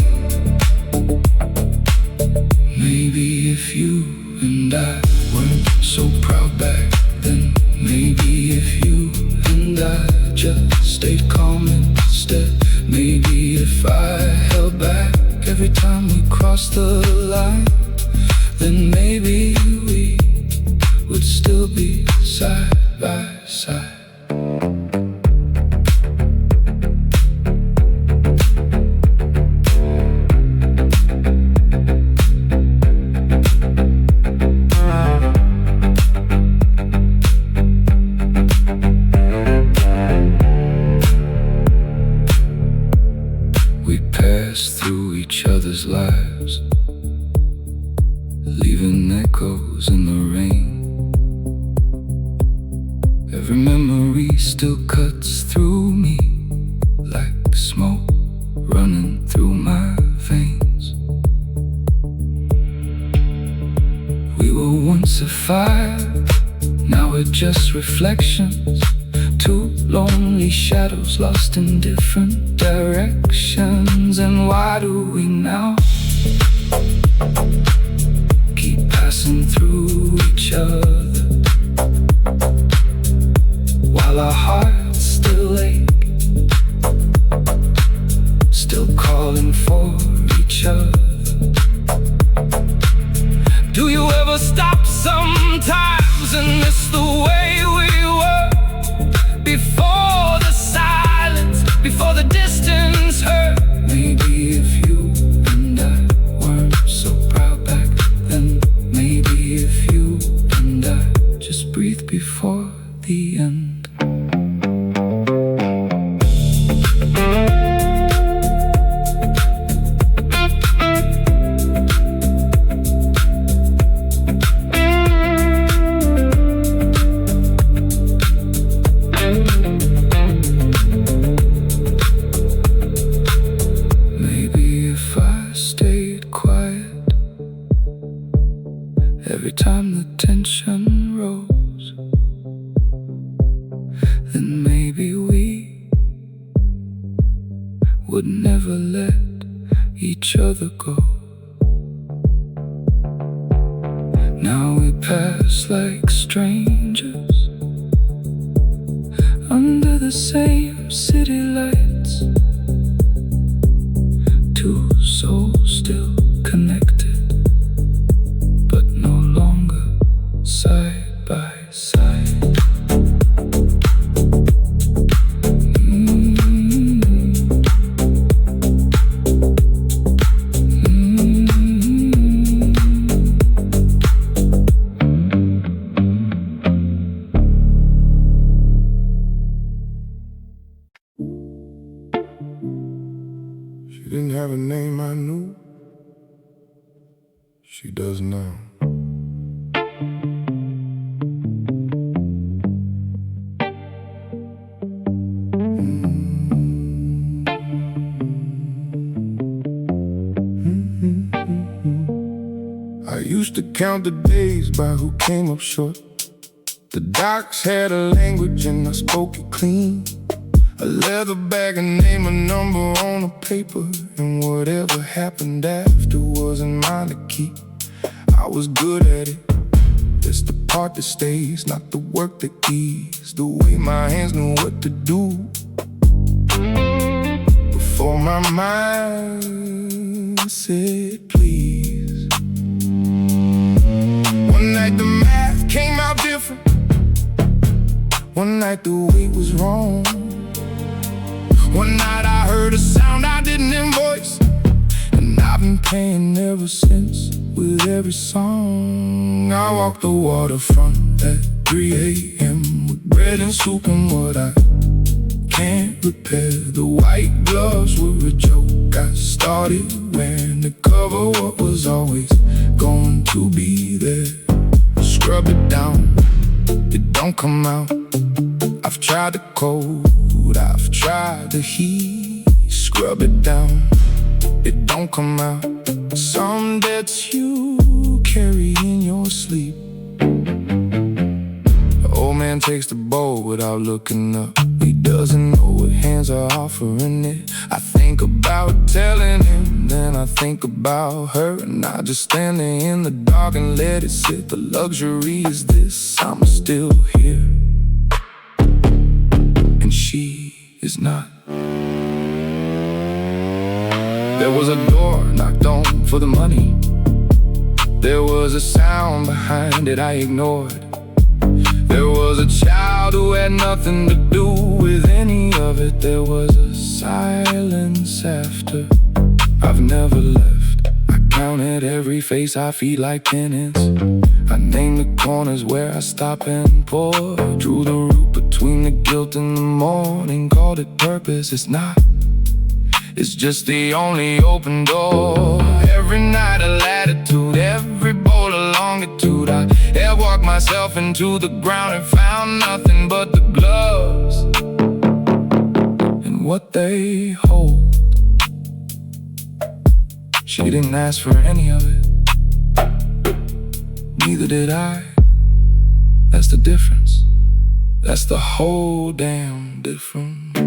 Maybe if you and I weren't so proud back then, maybe if you and I just stayed calm instead, maybe if I held back every time we crossed the line, then maybe we would still be side by side. We passed through each other's lives, leaving echoes in the rain. Every memory still cuts through me like smoke running through my veins. We were once a fire, now we're just reflections, two lonely shadows lost in different directions. And why do we now keep passing through each other, while our hearts still ache, still calling for each other? Do you ever stop sometimes and miss the way we were, before the silence, before the distance hurt? Maybe if you and I weren't so proud back then, maybe if you and I just breathed before the end. Maybe if I stayed quiet every time the tension rose, then maybe we would never let each other go. Now we pass like strangers under the same city lights, two souls still connected, but no longer side by side. count the days by who came up short. The docs had a language and I spoke it clean. A leather bag and name a number on a paper, and whatever happened after wasn't mine to keep. I was good at it. It's the part that stays, not the work that ease. The way my hands knew what to do before my mind said please. One night the math came out different. One night the weight was wrong. One night I heard a sound I didn't invoice, and I've been paying ever since with every song. I walked the waterfront at 3 a.m. with bread and soup and what I can't repair. The white gloves were a joke I started wearing to cover what was always going to be there. Scrub it down, it don't come out. I've tried the cold, I've tried the heat. Scrub it down, it don't come out. Some debts you carry in your sleep. The old man takes the bowl without looking up. He doesn't know what hands are offering it. I think about telling him, then I think about her, and I just stand there in the dark and let it sit. The luxury is this: I'm still here, and she is not. There was a door knocked on for the money. There was a sound behind it I ignored. There was a child who had nothing to do with any of it. There was a silence after. I've never left. I counted every face I feed like penance. I named the corners where I stop and pour. Drew the route between the guilt and the mourning. Called it purpose, it's not. It's just the only open door. Every night a latitude, every bowl a longitude. I airwalked myself into the ground and found nothing but the gloves and what they hold. She didn't ask for any of it, neither did I. That's the difference. That's the whole damn difference.